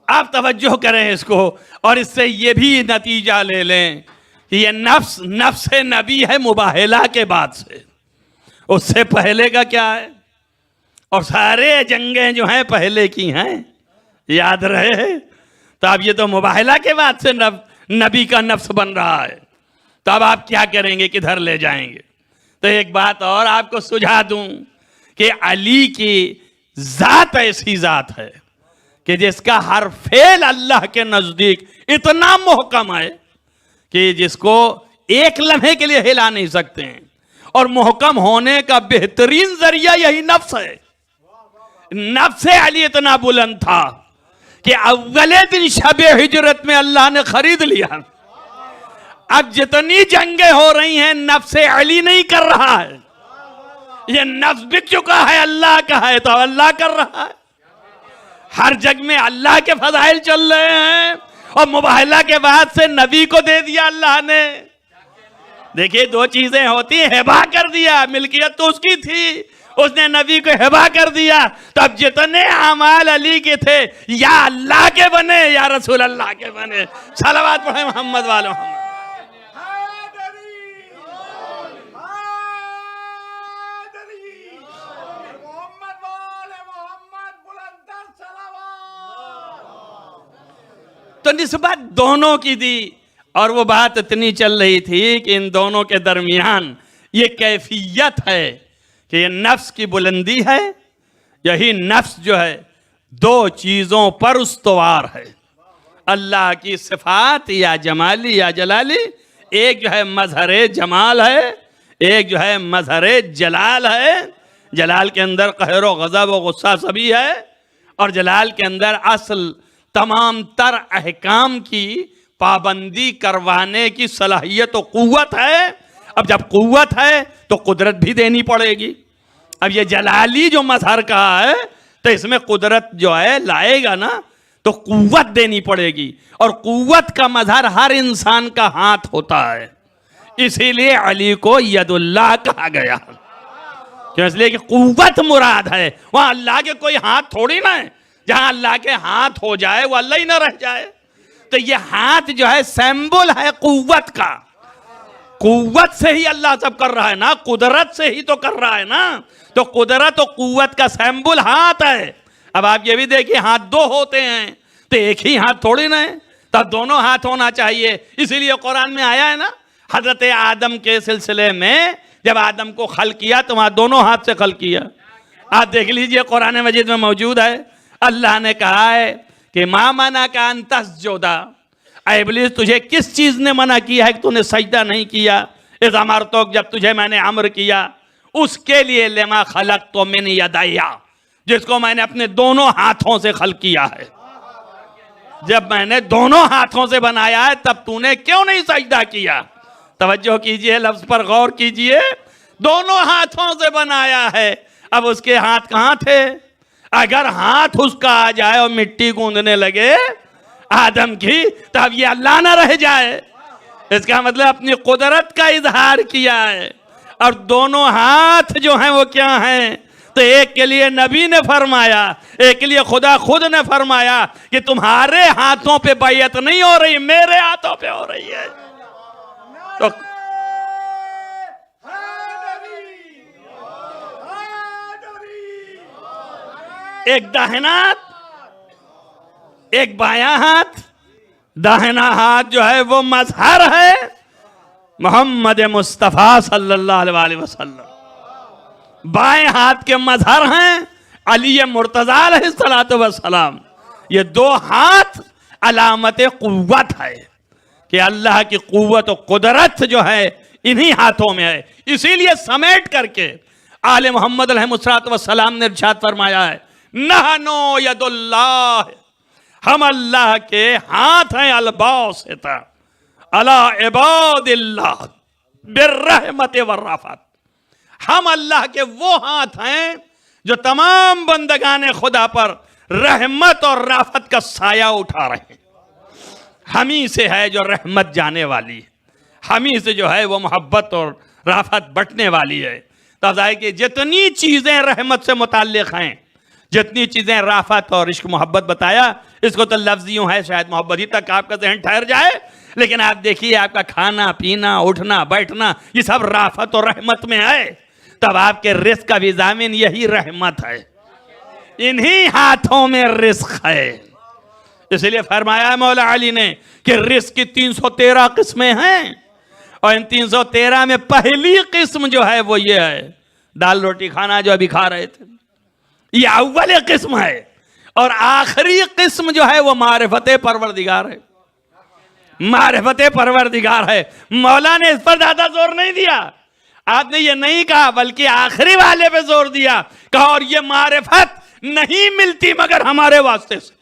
A: آپ توجہ کریں اس کو، اور اس سے یہ بھی نتیجہ لے لیں کہ یہ نفس نبی ہے مباہلہ کے بعد سے، اس سے پہلے کا کیا ہے؟ اور سارے جنگیں جو ہیں پہلے کی ہیں، یاد رہے؟ تو اب یہ تو مباہلہ کے بعد سے نبی کا نفس بن رہا ہے، تو اب آپ کیا کریں گے، کدھر لے جائیں گے؟ تو ایک بات اور آپ کو سجھا دوں کہ علی کی ذات ایسی ذات ہے کہ جس کا ہر فعل اللہ کے نزدیک اتنا محکم ہے کہ جس کو ایک لمحے کے لیے ہلا نہیں سکتے ہیں، اور محکم ہونے کا بہترین ذریعہ یہی نفس ہے۔ نفس علی اتنا بلند تھا کہ اولے دن شب ہجرت میں اللہ نے خرید لیا۔ اب جتنی جنگیں ہو رہی ہیں نفس علی نہیں کر رہا ہے، یہ نفس بک چکا ہے، اللہ کا ہے تو اللہ کر رہا ہے۔ ہر جگ میں اللہ کے فضائل چل رہے ہیں، اور مباہلہ کے بعد سے نبی کو دے دیا اللہ نے۔ دیکھیے دو چیزیں ہوتی ہیں، ہبا کر دیا، ملکیت تو اس کی تھی، اس نے نبی کو ہبا کر دیا، تو اب جتنے اعمال علی کے تھے یا اللہ کے بنے یا رسول اللہ کے بنے۔ صلوات پڑھیں محمد والے محمد۔ تو نسبت دونوں کی دی، اور وہ بات اتنی چل رہی تھی کہ ان دونوں کے درمیان یہ کیفیت ہے کہ یہ نفس کی بلندی ہے، یہی نفس جو ہے دو چیزوں پر استوار ہے، اللہ کی صفات یا جمالی یا جلالی، ایک جو ہے مظہر جمال ہے، ایک جو ہے مظہر جلال ہے۔ جلال کے اندر قہر و غضب و غصہ سبھی ہے، اور جلال کے اندر اصل تمام تر احکام کی پابندی کروانے کی صلاحیت و قوت ہے. اب جب قوت ہے تو قدرت بھی دینی پڑے گی. اب یہ جلالی جو مظہر کہا ہے تو اس میں قدرت جو ہے لائے گا نا تو قوت دینی پڑے گی. اور قوت کا مظہر ہر انسان کا ہاتھ ہوتا ہے. اسی لیے علی کو ید اللہ کہا گیا. کیوں؟ اس لیے کہ قوت مراد ہے. وہاں اللہ کے کوئی ہاتھ تھوڑی نہ ہے. جہاں اللہ کے ہاتھ ہو جائے وہ اللہ ہی نہ رہ جائے. تو یہ ہاتھ جو ہے سیمبل ہے قوت کا. قوت سے ہی اللہ سب کر رہا ہے نا, قدرت سے ہی تو کر رہا ہے نا. تو قدرت و قوت کا سیمبل ہاتھ ہے. اب آپ یہ بھی دیکھیں ہاتھ دو ہوتے ہیں تو ایک ہی ہاتھ تھوڑی نہ ہے, تب دونوں ہاتھ ہونا چاہیے. اسی لیے قرآن میں آیا ہے نا, حضرت آدم کے سلسلے میں جب آدم کو خلق کیا تو وہاں دونوں ہاتھ سے خلق کیا. آپ دیکھ لیجئے قرآن مجید میں موجود ہے. اللہ نے کہا ہے کہ ما منعک ان تسجد, اے ابلیس تجھے کس چیز نے منع کیا ہے کہ تو نے سجدہ نہیں کیا؟ اذ امرتک, جب تجھے میں نے امر کیا. اس کے لیے لما خلقت من یدی, جس کو میں نے اپنے دونوں ہاتھوں سے خلق کیا ہے. جب میں نے دونوں ہاتھوں سے بنایا ہے تب تو نے کیوں نہیں سجدہ کیا؟ توجہ کیجئے, لفظ پر غور کیجئے. دونوں ہاتھوں سے بنایا ہے. اب اس کے ہاتھ کہاں تھے؟ اگر ہاتھ اس کا آ جائے اور مٹی گوندنے لگے آدم کی تو اب یہ اللہ نہ رہ جائے. اس کا مطلب اپنی قدرت کا اظہار کیا ہے. اور دونوں ہاتھ جو ہیں وہ کیا ہیں؟ تو ایک کے لیے نبی نے فرمایا, ایک کے لیے خدا خود نے فرمایا کہ تمہارے ہاتھوں پہ بیعت نہیں ہو رہی, میرے ہاتھوں پہ ہو رہی ہے. تو ایک داہنا ہاتھ, ایک بایاں ہاتھ. داہنا ہاتھ جو ہے وہ مظہر ہے محمد مصطفیٰ صلی اللہ علیہ وسلم. بائیں ہاتھ کے مظہر ہیں علی مرتضیٰ علیہ السلام. یہ دو ہاتھ علامت قوت ہے کہ اللہ کی قوت و قدرت جو ہے انہی ہاتھوں میں ہے. اسی لیے سمیٹ کر کے آل محمد علیہ السلام نے ارشاد فرمایا ہے, نحنو ید اللہ, ہم اللہ کے ہاتھ ہیں, الباسط علی عباد اللہ بالرحمت والرافت. ہم اللہ کے وہ ہاتھ ہیں جو تمام بندگان خدا پر رحمت اور رافت کا سایہ اٹھا رہے ہیں. ہمیں سے ہے جو رحمت جانے والی ہے, ہمیں سے جو ہے وہ محبت اور رافت بٹنے والی ہے. تب ظاہر کہ جتنی چیزیں رحمت سے متعلق ہیں, جتنی چیزیں رافت اور عشق محبت بتایا, اس کو تو لفظ یوں ہے شاید محبت ہی تک آپ کا ذہن ٹھہر جائے, لیکن آپ دیکھیے آپ کا کھانا پینا اٹھنا بیٹھنا یہ سب رافت اور رحمت میں ہے. تب آپ کے رزق کا بھی ضامن یہی رحمت ہے, انہی ہاتھوں میں رزق ہے. اس لیے فرمایا ہے مولا علی نے کہ رزق کی 313 قسمیں ہیں, اور ان 313 میں پہلی قسم جو ہے وہ یہ ہے دال روٹی کھانا جو ابھی کھا رہے تھے, یہ اول قسم ہے. اور آخری قسم جو ہے وہ معرفت پروردگار ہے, معرفت پروردگار ہے. مولا نے اس پر زیادہ زور نہیں دیا, آپ نے یہ نہیں کہا, بلکہ آخری والے پہ زور دیا, کہا اور یہ معرفت نہیں ملتی مگر ہمارے واسطے سے.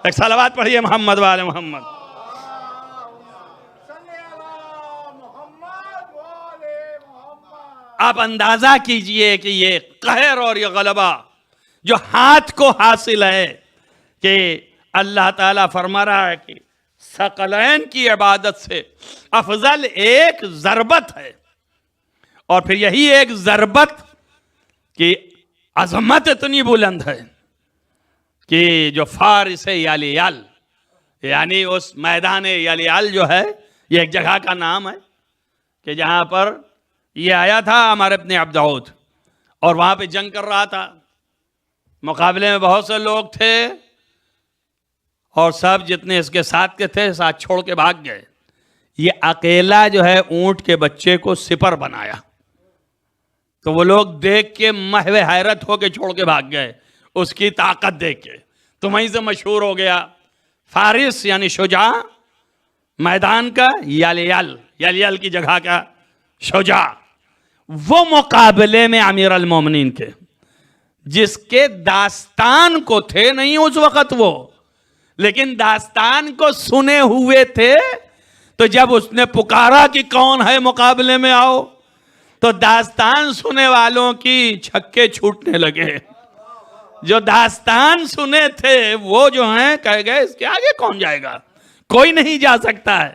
A: ایک صلوات پڑھیے محمد والے محمد. آپ اندازہ کیجئے کہ یہ قہر اور یہ غلبہ جو ہاتھ کو حاصل ہے, کہ اللہ تعالیٰ فرما رہا ہے کہ ثقلین کی عبادت سے افضل ایک ضربت ہے. اور پھر یہی ایک ضربت کی عظمت اتنی بلند ہے کہ جو فارس یالیال, یعنی اس میدان یالیال جو ہے یہ ایک جگہ کا نام ہے کہ جہاں پر یہ آیا تھا عمر ابن عبد عود, اور وہاں پہ جنگ کر رہا تھا. مقابلے میں بہت سے لوگ تھے اور سب جتنے اس کے ساتھ کے تھے ساتھ چھوڑ کے بھاگ گئے. یہ اکیلا جو ہے اونٹ کے بچے کو سپر بنایا, تو وہ لوگ دیکھ کے محو حیرت ہو کے چھوڑ کے بھاگ گئے اس کی طاقت دیکھ کے. تو وہیں سے مشہور ہو گیا فارس یعنی شجاع, میدان کا یالیال, یالیال کی جگہ کا شجاع. وہ مقابلے میں امیر المومنین کے, جس کے داستان کو تھے نہیں اس وقت, وہ لیکن داستان کو سنے ہوئے تھے. تو جب اس نے پکارا کہ کون ہے مقابلے میں آؤ, تو داستان سنے والوں کی چھکے چھوٹنے لگے. جو داستان سنے تھے وہ جو ہیں کہہ گئے اس کے آگے کون جائے گا, کوئی نہیں جا سکتا ہے.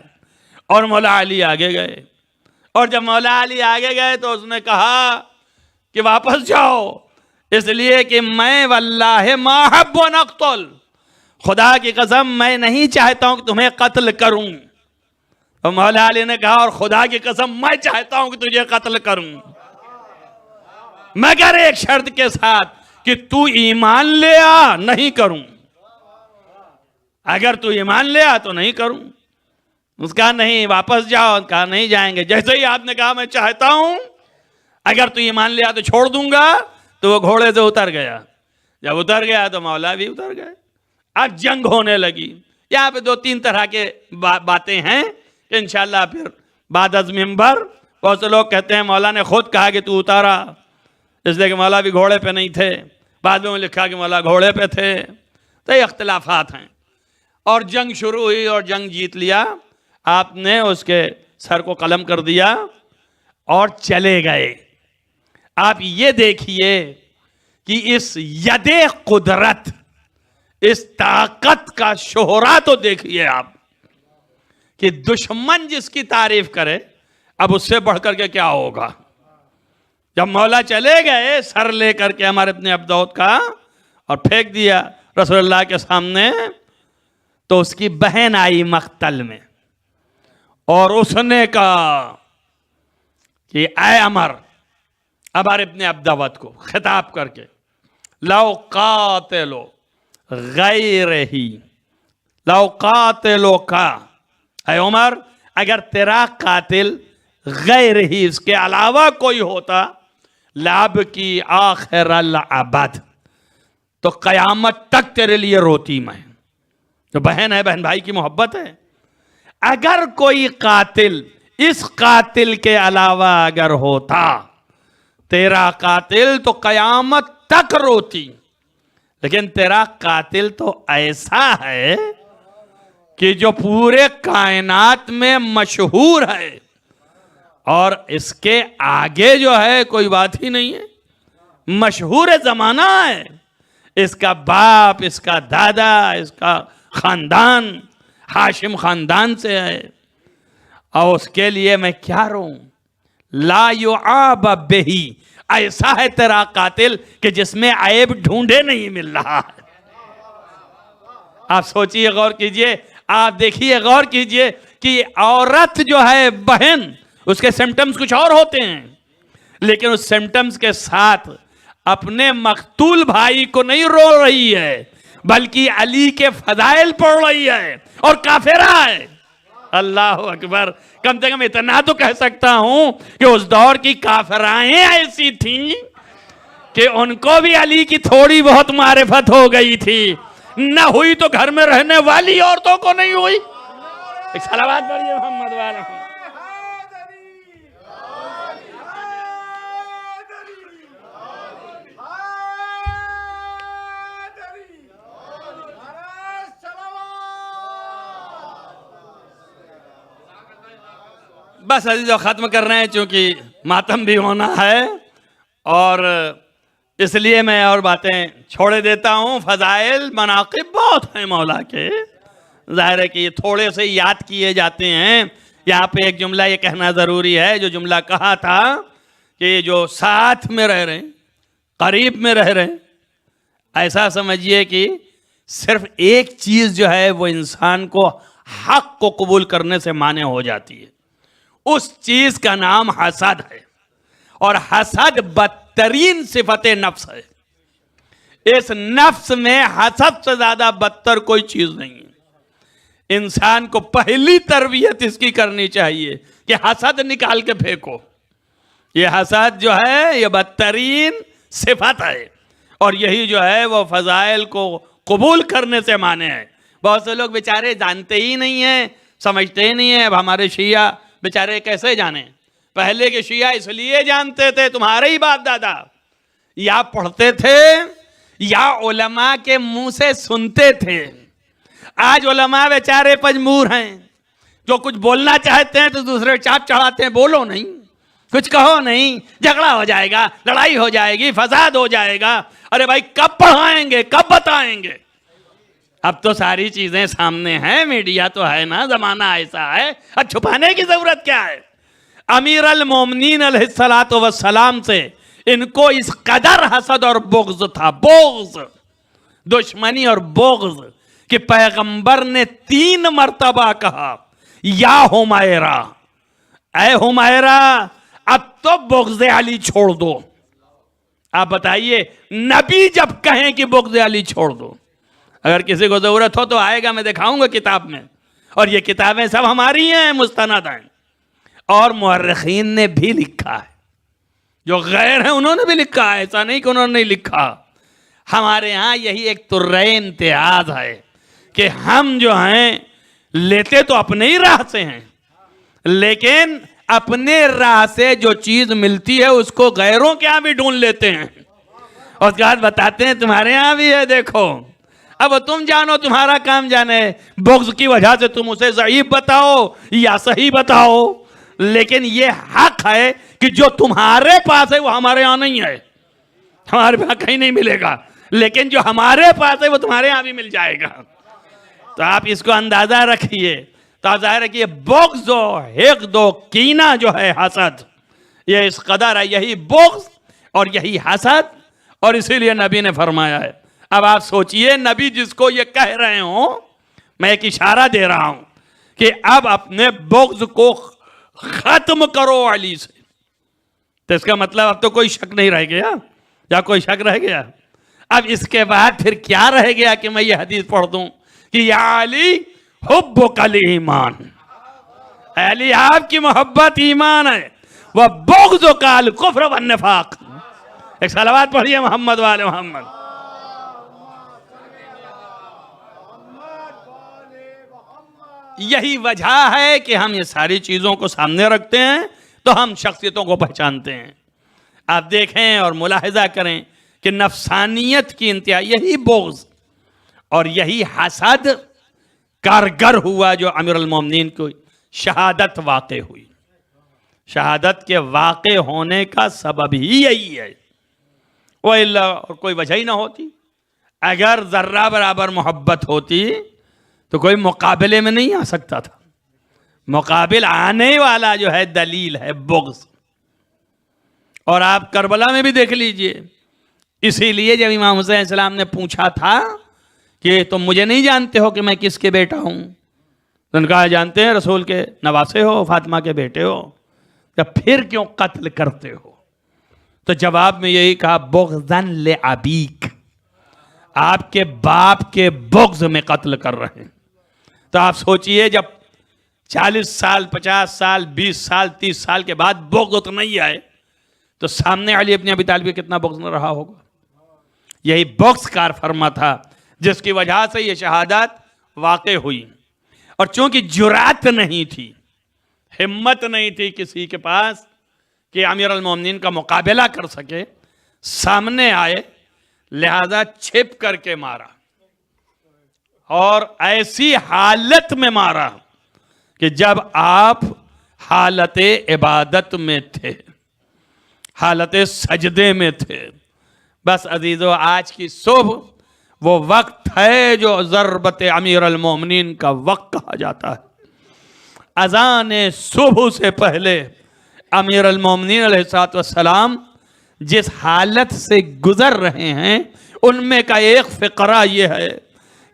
A: اور مولا علی آگے گئے, اور جب مولا علی آگے گئے تو اس نے کہا کہ واپس جاؤ, اس لیے کہ میں واللہ ما احب ان اقتل, خدا کی قسم میں نہیں چاہتا ہوں کہ تمہیں قتل کروں. اور مولا علی نے کہا اور خدا کی قسم میں چاہتا ہوں کہ تجھے قتل کروں, مگر ایک شرط کے ساتھ کہ تو ایمان لے آ, نہیں کروں. اگر تو ایمان لے آ تو نہیں کروں. اس کا نہیں, واپس جاؤ. کہا نہیں جائیں گے. جیسے ہی آپ نے کہا میں چاہتا ہوں اگر تو ایمان لے آ تو چھوڑ دوں گا, تو وہ گھوڑے سے اتر گیا. جب اتر گیا تو مولا بھی اتر گئے. اب جنگ ہونے لگی. یہاں پہ 2-3 طرح کے باتیں ہیں کہ انشاءاللہ پھر بعد از منبر. بہت سے لوگ کہتے ہیں مولا نے خود کہا کہ تو اتارا, اس لیے کہ مولا بھی گھوڑے پہ نہیں تھے. بعد میں لکھا کہ مولا گھوڑے پہ تھے. تو یہ اختلافات ہیں. اور جنگ شروع ہوئی اور جنگ جیت لیا. آپ نے اس کے سر کو قلم کر دیا اور چلے گئے. آپ یہ دیکھیے کہ اس ید قدرت, اس طاقت کا شہرا تو دیکھیے آپ, کہ دشمن جس کی تعریف کرے اب اس سے بڑھ کر کے کیا ہوگا. جب مولا چلے گئے سر لے کر کے ہمارے ابن عبدود کا اور پھینک دیا رسول اللہ کے سامنے, تو اس کی بہن آئی مقتل میں اور اس نے کہا کہ اے عمر, ہمارے ابن عبدود کو خطاب کر کے, لو قاتلو غیرہی, لو قاتلو کا, اے عمر اگر تیرا قاتل غیر ہی, اس کے علاوہ کوئی ہوتا, لاب کی آخر العبد, تو قیامت تک تیرے لیے روتی میں. جو بہن ہے, بہن بھائی کی محبت ہے. اگر کوئی قاتل اس قاتل کے علاوہ اگر ہوتا تیرا قاتل, تو قیامت تک روتی. لیکن تیرا قاتل تو ایسا ہے کہ جو پورے کائنات میں مشہور ہے, اور اس کے آگے جو ہے کوئی بات ہی نہیں ہے. مشہور زمانہ ہے. اس کا باپ, اس کا دادا, اس کا خاندان ہاشم خاندان سے ہے, اور اس کے لیے میں کیا روں. لا یعاب بہی, ایسا ہے تیرا قاتل کہ جس میں عیب ڈھونڈے نہیں مل رہا ہے. آپ سوچئے, غور کیجئے, آپ دیکھیے, غور کیجئے کہ عورت جو ہے بہن, اس کے سمٹمز کچھ اور ہوتے ہیں, لیکن اس سمٹمز کے ساتھ اپنے مقتول بھائی کو نہیں رو رہی ہے, بلکہ علی کے فضائل پڑھ رہی ہے اور کافرہ ہے. اللہ اکبر. کم سے کم اتنا تو کہہ سکتا ہوں کہ اس دور کی کافرائیں ایسی تھیں کہ ان کو بھی علی کی تھوڑی بہت معرفت ہو گئی تھی. نہ ہوئی تو گھر میں رہنے والی عورتوں کو نہیں ہوئی. ایک صلوات پڑھیے محمد والا. بس عزیزو ختم کر رہے ہیں, چونکہ ماتم بھی ہونا ہے, اور اس لیے میں اور باتیں چھوڑے دیتا ہوں. فضائل مناقب بہت ہیں مولا کے, ظاہر ہے کہ یہ تھوڑے سے یاد کیے جاتے ہیں. یہاں پہ ایک جملہ یہ کہنا ضروری ہے, جو جملہ کہا تھا کہ جو ساتھ میں رہ رہے ہیں, قریب میں رہ رہے ہیں, ایسا سمجھیے کہ صرف ایک چیز جو ہے وہ انسان کو حق کو قبول کرنے سے مانع ہو جاتی ہے. اس چیز کا نام حسد ہے, اور حسد بدترین صفت نفس ہے. اس نفس میں حسد سے زیادہ بدتر کوئی چیز نہیں ہے. انسان کو پہلی تربیت اس کی کرنی چاہیے کہ حسد نکال کے پھینکو. یہ حسد جو ہے یہ بدترین صفت ہے, اور یہی جو ہے وہ فضائل کو قبول کرنے سے مانے ہے. بہت سے لوگ بیچارے جانتے ہی نہیں ہیں, سمجھتے ہی نہیں ہیں. اب ہمارے شیعہ بیچارے کیسے جانے؟ پہلے کے شیعہ اس لیے جانتے تھے, تمہارے ہی باپ دادا یا پڑھتے تھے یا علماء کے منہ سے سنتے تھے. آج علماء بیچارے مجبور ہیں، جو کچھ بولنا چاہتے ہیں تو دوسرے چاپ چڑھاتے ہیں، بولو نہیں، کچھ کہو نہیں، جھگڑا ہو جائے گا، لڑائی ہو جائے گی، فساد ہو جائے گا. ارے بھائی کب پڑھائیں گے، کب بتائیں گے؟ اب تو ساری چیزیں سامنے ہیں، میڈیا تو ہے نا، زمانہ ایسا ہے، اب چھپانے کی ضرورت کیا ہے؟ امیر المومنین علیہ السلام سے ان کو اس قدر حسد اور بغض تھا، بغض، دشمنی اور بغض، کہ پیغمبر نے 3 مرتبہ کہا یا حمیرہ، اے حمیرہ اب تو بغض علی چھوڑ دو. آپ بتائیے، نبی جب کہیں کہ بغض علی چھوڑ دو، اگر کسی کو ضرورت ہو تو آئے گا، میں دکھاؤں گا کتاب میں، اور یہ کتابیں سب ہماری ہیں، مستند ہیں، اور مورخین نے بھی لکھا ہے، جو غیر ہیں انہوں نے بھی لکھا ہے، ایسا نہیں کہ انہوں نے نہیں لکھا. ہمارے ہاں یہی ایک ترے امتیاز ہے کہ ہم جو ہیں لیتے تو اپنے ہی راہ سے ہیں، لیکن اپنے راہ سے جو چیز ملتی ہے اس کو غیروں کے ہاں بھی ڈھونڈ لیتے ہیں، اور اس کے بعد بتاتے ہیں تمہارے ہاں بھی ہے، دیکھو. اب تم جانو، تمہارا کام جانے، بغض کی وجہ سے تم اسے ضعیف بتاؤ یا صحیح بتاؤ، لیکن یہ حق ہے کہ جو تمہارے پاس ہے وہ ہمارے ہاں نہیں ہے، ہمارے پاس کہیں نہیں ملے گا، لیکن جو ہمارے پاس ہے وہ تمہارے ہاں بھی مل جائے گا. تو آپ اس کو اندازہ رکھیے. تو ظاہر ہے کہ یہ بغض و حقد و کینہ جو ہے، حسد، یہ اس قدر ہے، یہی بغض اور یہی حسد، اور اسی لیے نبی نے فرمایا ہے. اب آپ سوچئے، نبی جس کو یہ کہہ رہے ہوں، میں ایک اشارہ دے رہا ہوں کہ اب اپنے بغض کو ختم کرو علی سے، تو اس کا مطلب اب تو کوئی شک نہیں رہ گیا، یا کوئی شک رہ گیا؟ اب اس کے بعد پھر کیا رہ گیا کہ میں یہ حدیث پڑھ دوں کہ یا علی حبک الایمان، علی آپ کی محبت ایمان ہے، وبغضک الکفر والنفاق. ایک صلوات پڑھیے محمد وآل محمد. یہی وجہ ہے کہ ہم یہ ساری چیزوں کو سامنے رکھتے ہیں تو ہم شخصیتوں کو پہچانتے ہیں. آپ دیکھیں اور ملاحظہ کریں کہ نفسانیت کی انتہا یہی بغض اور یہی حسد کارگر ہوا جو امیر المومنین کو شہادت واقع ہوئی. شہادت کے واقع ہونے کا سبب ہی یہی ہے، وَإِلَّا اور کوئی وجہ ہی نہ ہوتی. اگر ذرہ برابر محبت ہوتی تو کوئی مقابلے میں نہیں آ سکتا تھا. مقابل آنے والا جو ہے دلیل ہے بغض. اور آپ کربلا میں بھی دیکھ لیجئے، اسی لیے جب امام حسین علیہ السلام نے پوچھا تھا کہ تم مجھے نہیں جانتے ہو کہ میں کس کے بیٹا ہوں، تو انہوں نے کہا جانتے ہیں، رسول کے نواسے ہو، فاطمہ کے بیٹے ہو، تو پھر کیوں قتل کرتے ہو؟ تو جواب میں یہی کہا بغضاً لأبیک، آپ کے باپ کے بغض میں قتل کر رہے ہیں. تو آپ سوچئے جب 40 سال 50 سال 20 سال 30 سال کے بعد بغض تو نہیں آئے تو سامنے علی ابن ابی طالب کتنا بغض نہ رہا ہوگا. یہی بغض کار فرما تھا جس کی وجہ سے یہ شہادت واقع ہوئی. اور چونکہ جرات نہیں تھی، ہمت نہیں تھی کسی کے پاس کہ امیر المومنین کا مقابلہ کر سکے، سامنے آئے، لہذا چھپ کر کے مارا، اور ایسی حالت میں مارا کہ جب آپ حالت عبادت میں تھے، حالت سجدے میں تھے. بس عزیزو، آج کی صبح وہ وقت ہے جو ضربت امیر المومنین کا وقت کہا جاتا ہے. اذان صبح سے پہلے امیر المومنین علیہ السلام جس حالت سے گزر رہے ہیں ان میں کا ایک فقرہ یہ ہے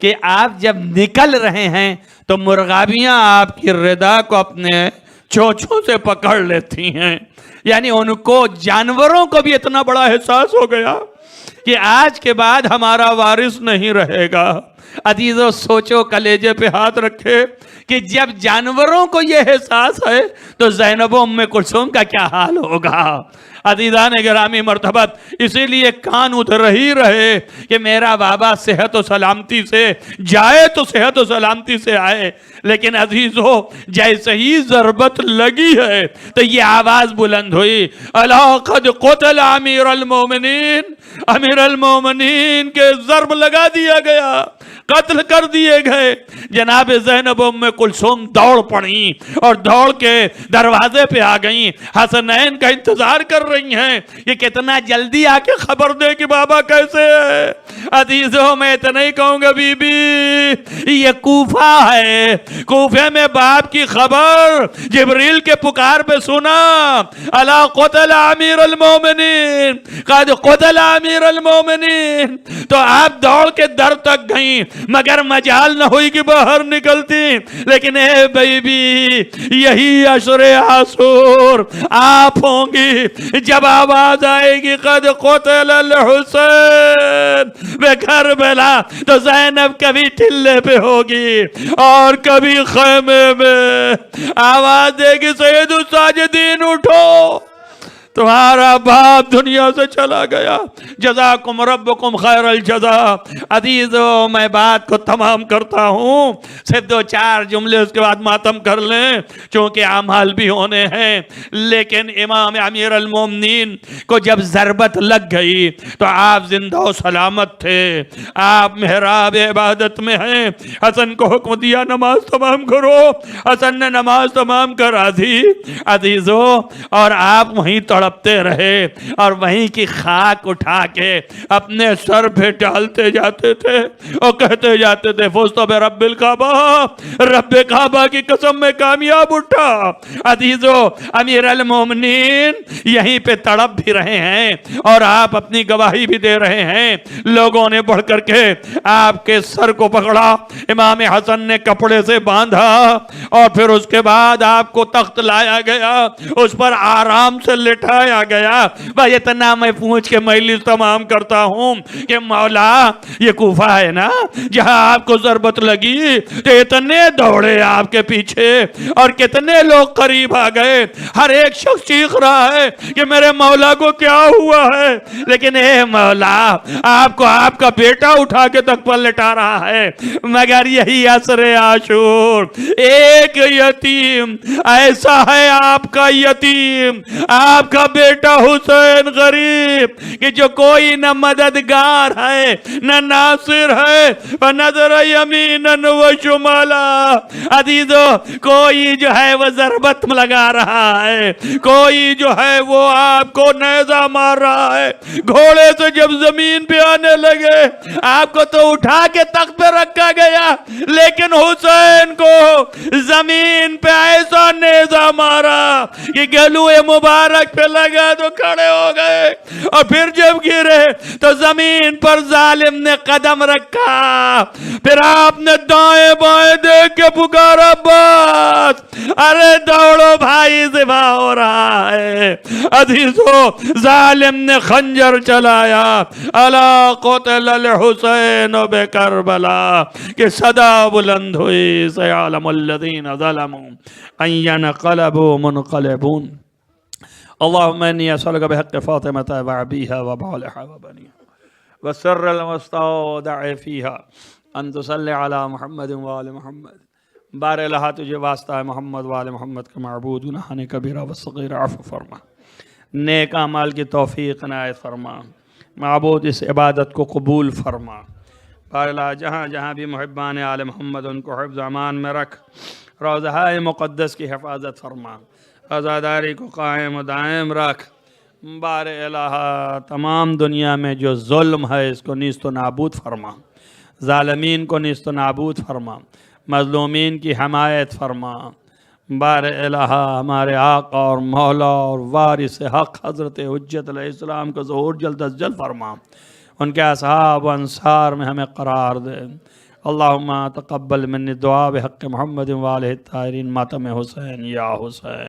A: کہ آپ جب نکل رہے ہیں تو مرغابیاں آپ کی ردا کو اپنے چونچوں سے پکڑ لیتی ہیں. یعنی ان کو، جانوروں کو بھی اتنا بڑا احساس ہو گیا کہ آج کے بعد ہمارا وارث نہیں رہے گا. عزیزو سوچو، کلیجے پہ ہاتھ رکھے کہ جب جانوروں کو یہ احساس ہے تو زینب و ام کلثوم کا کیا حال ہوگا. عزیزان گرامی مرتبت، اسی لیے کان ادھر ہی رہے کہ میرا بابا صحت و سلامتی سے جائے تو صحت و سلامتی سے آئے. لیکن عزیزو، جیسے ہی ضربت لگی ہے تو یہ آواز بلند ہوئی، الا قد قتل امیر المومنین، امیر المومنین کے ضرب لگا دیا گیا، قتل کر دیے گئے۔ جناب زینب ام کلثوم دوڑ پڑیں اور دوڑ کے دروازے پہ آ گئیں، حسنین کا انتظار کر رہی ہیں، یہ کتنا جلدی آ کے خبر دے کہ بابا کیسے ہے۔ عزیزوں میں اتنا ہی کہوں گا بی بی، یہ کوفہ ہے، کوفے میں باپ کی خبر جبریل کے پکار پہ سنا، الا قتل امیر المومنین، قد قتل امیر المومنین، تو آپ دوڑ کے در تک گئیں، مگر مجال نہ ہوئی کہ باہر نکلتی، لیکن اے بی بی یہی عشر عاشور آپ ہوں گی جب آواز آئے گی قد قتل الحسین بکربلا، تو زینب کبھی ٹھلے پہ ہوگی اور کبھی خیمے میں آواز دے گی سید الساجدین اٹھو، تمہارا باپ دنیا سے چلا گیا، جزاکم ربکم خیر الجزا۔ عزیزو میں بات کو تمام کرتا ہوں، صرف 2-4 جملے اس کے بعد ماتم کر لیں چونکہ اعمال بھی ہونے ہیں۔ لیکن امام امیر المومنین کو جب ضربت لگ گئی تو آپ زندہ و سلامت تھے، آپ محراب عبادت میں ہیں، حسن کو حکم دیا نماز تمام کرو، حسن نے نماز تمام کرا دی عزیزو، اور آپ وہیں تڑپتے رہے اور وہیں کی خاک اٹھا کے اپنے سر پہ ڈالتے جاتے تھے اور کہتے جاتے تھے فزت برب الکعبہ، رب کعبہ کی قسم میں کامیاب اٹھا۔ عزیزو امیر المومنین یہیں پہ تڑپ بھی رہے ہیں اور آپ اپنی گواہی بھی دے رہے ہیں، لوگوں نے بڑھ کر کے آپ کے سر کو پکڑا، امام حسن نے کپڑے سے باندھا اور پھر اس کے بعد آپ کو تخت لایا گیا، اس پر آرام سے لٹایا گیا۔ بھائی اتنا میں پوچھ کے مجلس تمام کرتا ہوں کہ مولا یہ کوفہ ہے نا جہاں آپ کو ضربت لگی، تو اتنے دوڑے آپ کے پیچھے اور کتنے لوگ قریب آ گئے، ہر ایک شخص چیخ رہا ہے کہ میرے مولا کو کیا ہوا ہے، لیکن اے مولا آپ کو آپ کا بیٹا اٹھا کے تک پر لٹا رہا ہے، مگر یہی عصر عاشور ایک یتیم ایسا ہے، آپ کا یتیم، آپ کا بیٹا حسین غریب کہ جو کوئی نہ مددگار ہے نہ ناصر ہے، فنظر یمیناً و شمالا۔ عزیزو کوئی جو ہے وہ ضربت لگا رہا ہے، کوئی جو ہے وہ آپ کو نیزہ مار رہا ہے، گھوڑے سے جب زمین پہ آنے لگے آپ کو تو اٹھا کے تخت پہ رکھا گیا، لیکن حسین کو زمین پہ ایسا نیزہ مارا کہ گلوئے مبارک پہ لگا تو کھڑے ہو گئے، اور پھر جب گرے تو زمین پر ظالم نے قدم رکھا، پھر آپ نے دائیں بائیں دیکھ کے پکارا عباس، ارے دوڑو بھائی ذبح ہو رہا ہے۔ عزیزو ظالم نے خنجر چلایا، الا قتل الحسین بکربلا، کہ صدا بلند ہوئی سیعلم الذین ظلموا ان ينقلبوا منقلبون۔ اللهم إني أسألك بحق فاطمة وأبيها وبعلها وبنيها والسر المستودع فيها أن تصلي على محمد وآل محمد۔ بار الہ تجھے واسطہ ہے محمد وآل محمد کا معبود، گناہان کبیرہ و صغیرہ عفو فرما، نیک اعمال کی توفیق عنایت فرما، معبود اس عبادت کو قبول فرما۔ بار الہ جہاں جہاں بھی محبان آل محمد ان کو حفظ امان میں رکھ، روضہ مقدس کی حفاظت فرما، عزاداری کو قائم و دائم رکھ۔ بار الہ تمام دنیا میں جو ظلم ہے اس کو نیست و نابود فرما، ظالمین کو نیست و نابود فرما، مظلومین کی حمایت فرما۔ بار الہ ہمارے آقا اور مولا اور وارث حق حضرت حجت علیہ السلام کا ظہور جلد از جلد فرما، ان کے اصحاب و انصار میں ہمیں قرار دے۔ اللہم تقبل منی دعا بحق محمد و آلہ الطاہرین، ماتم حسین یا حسین۔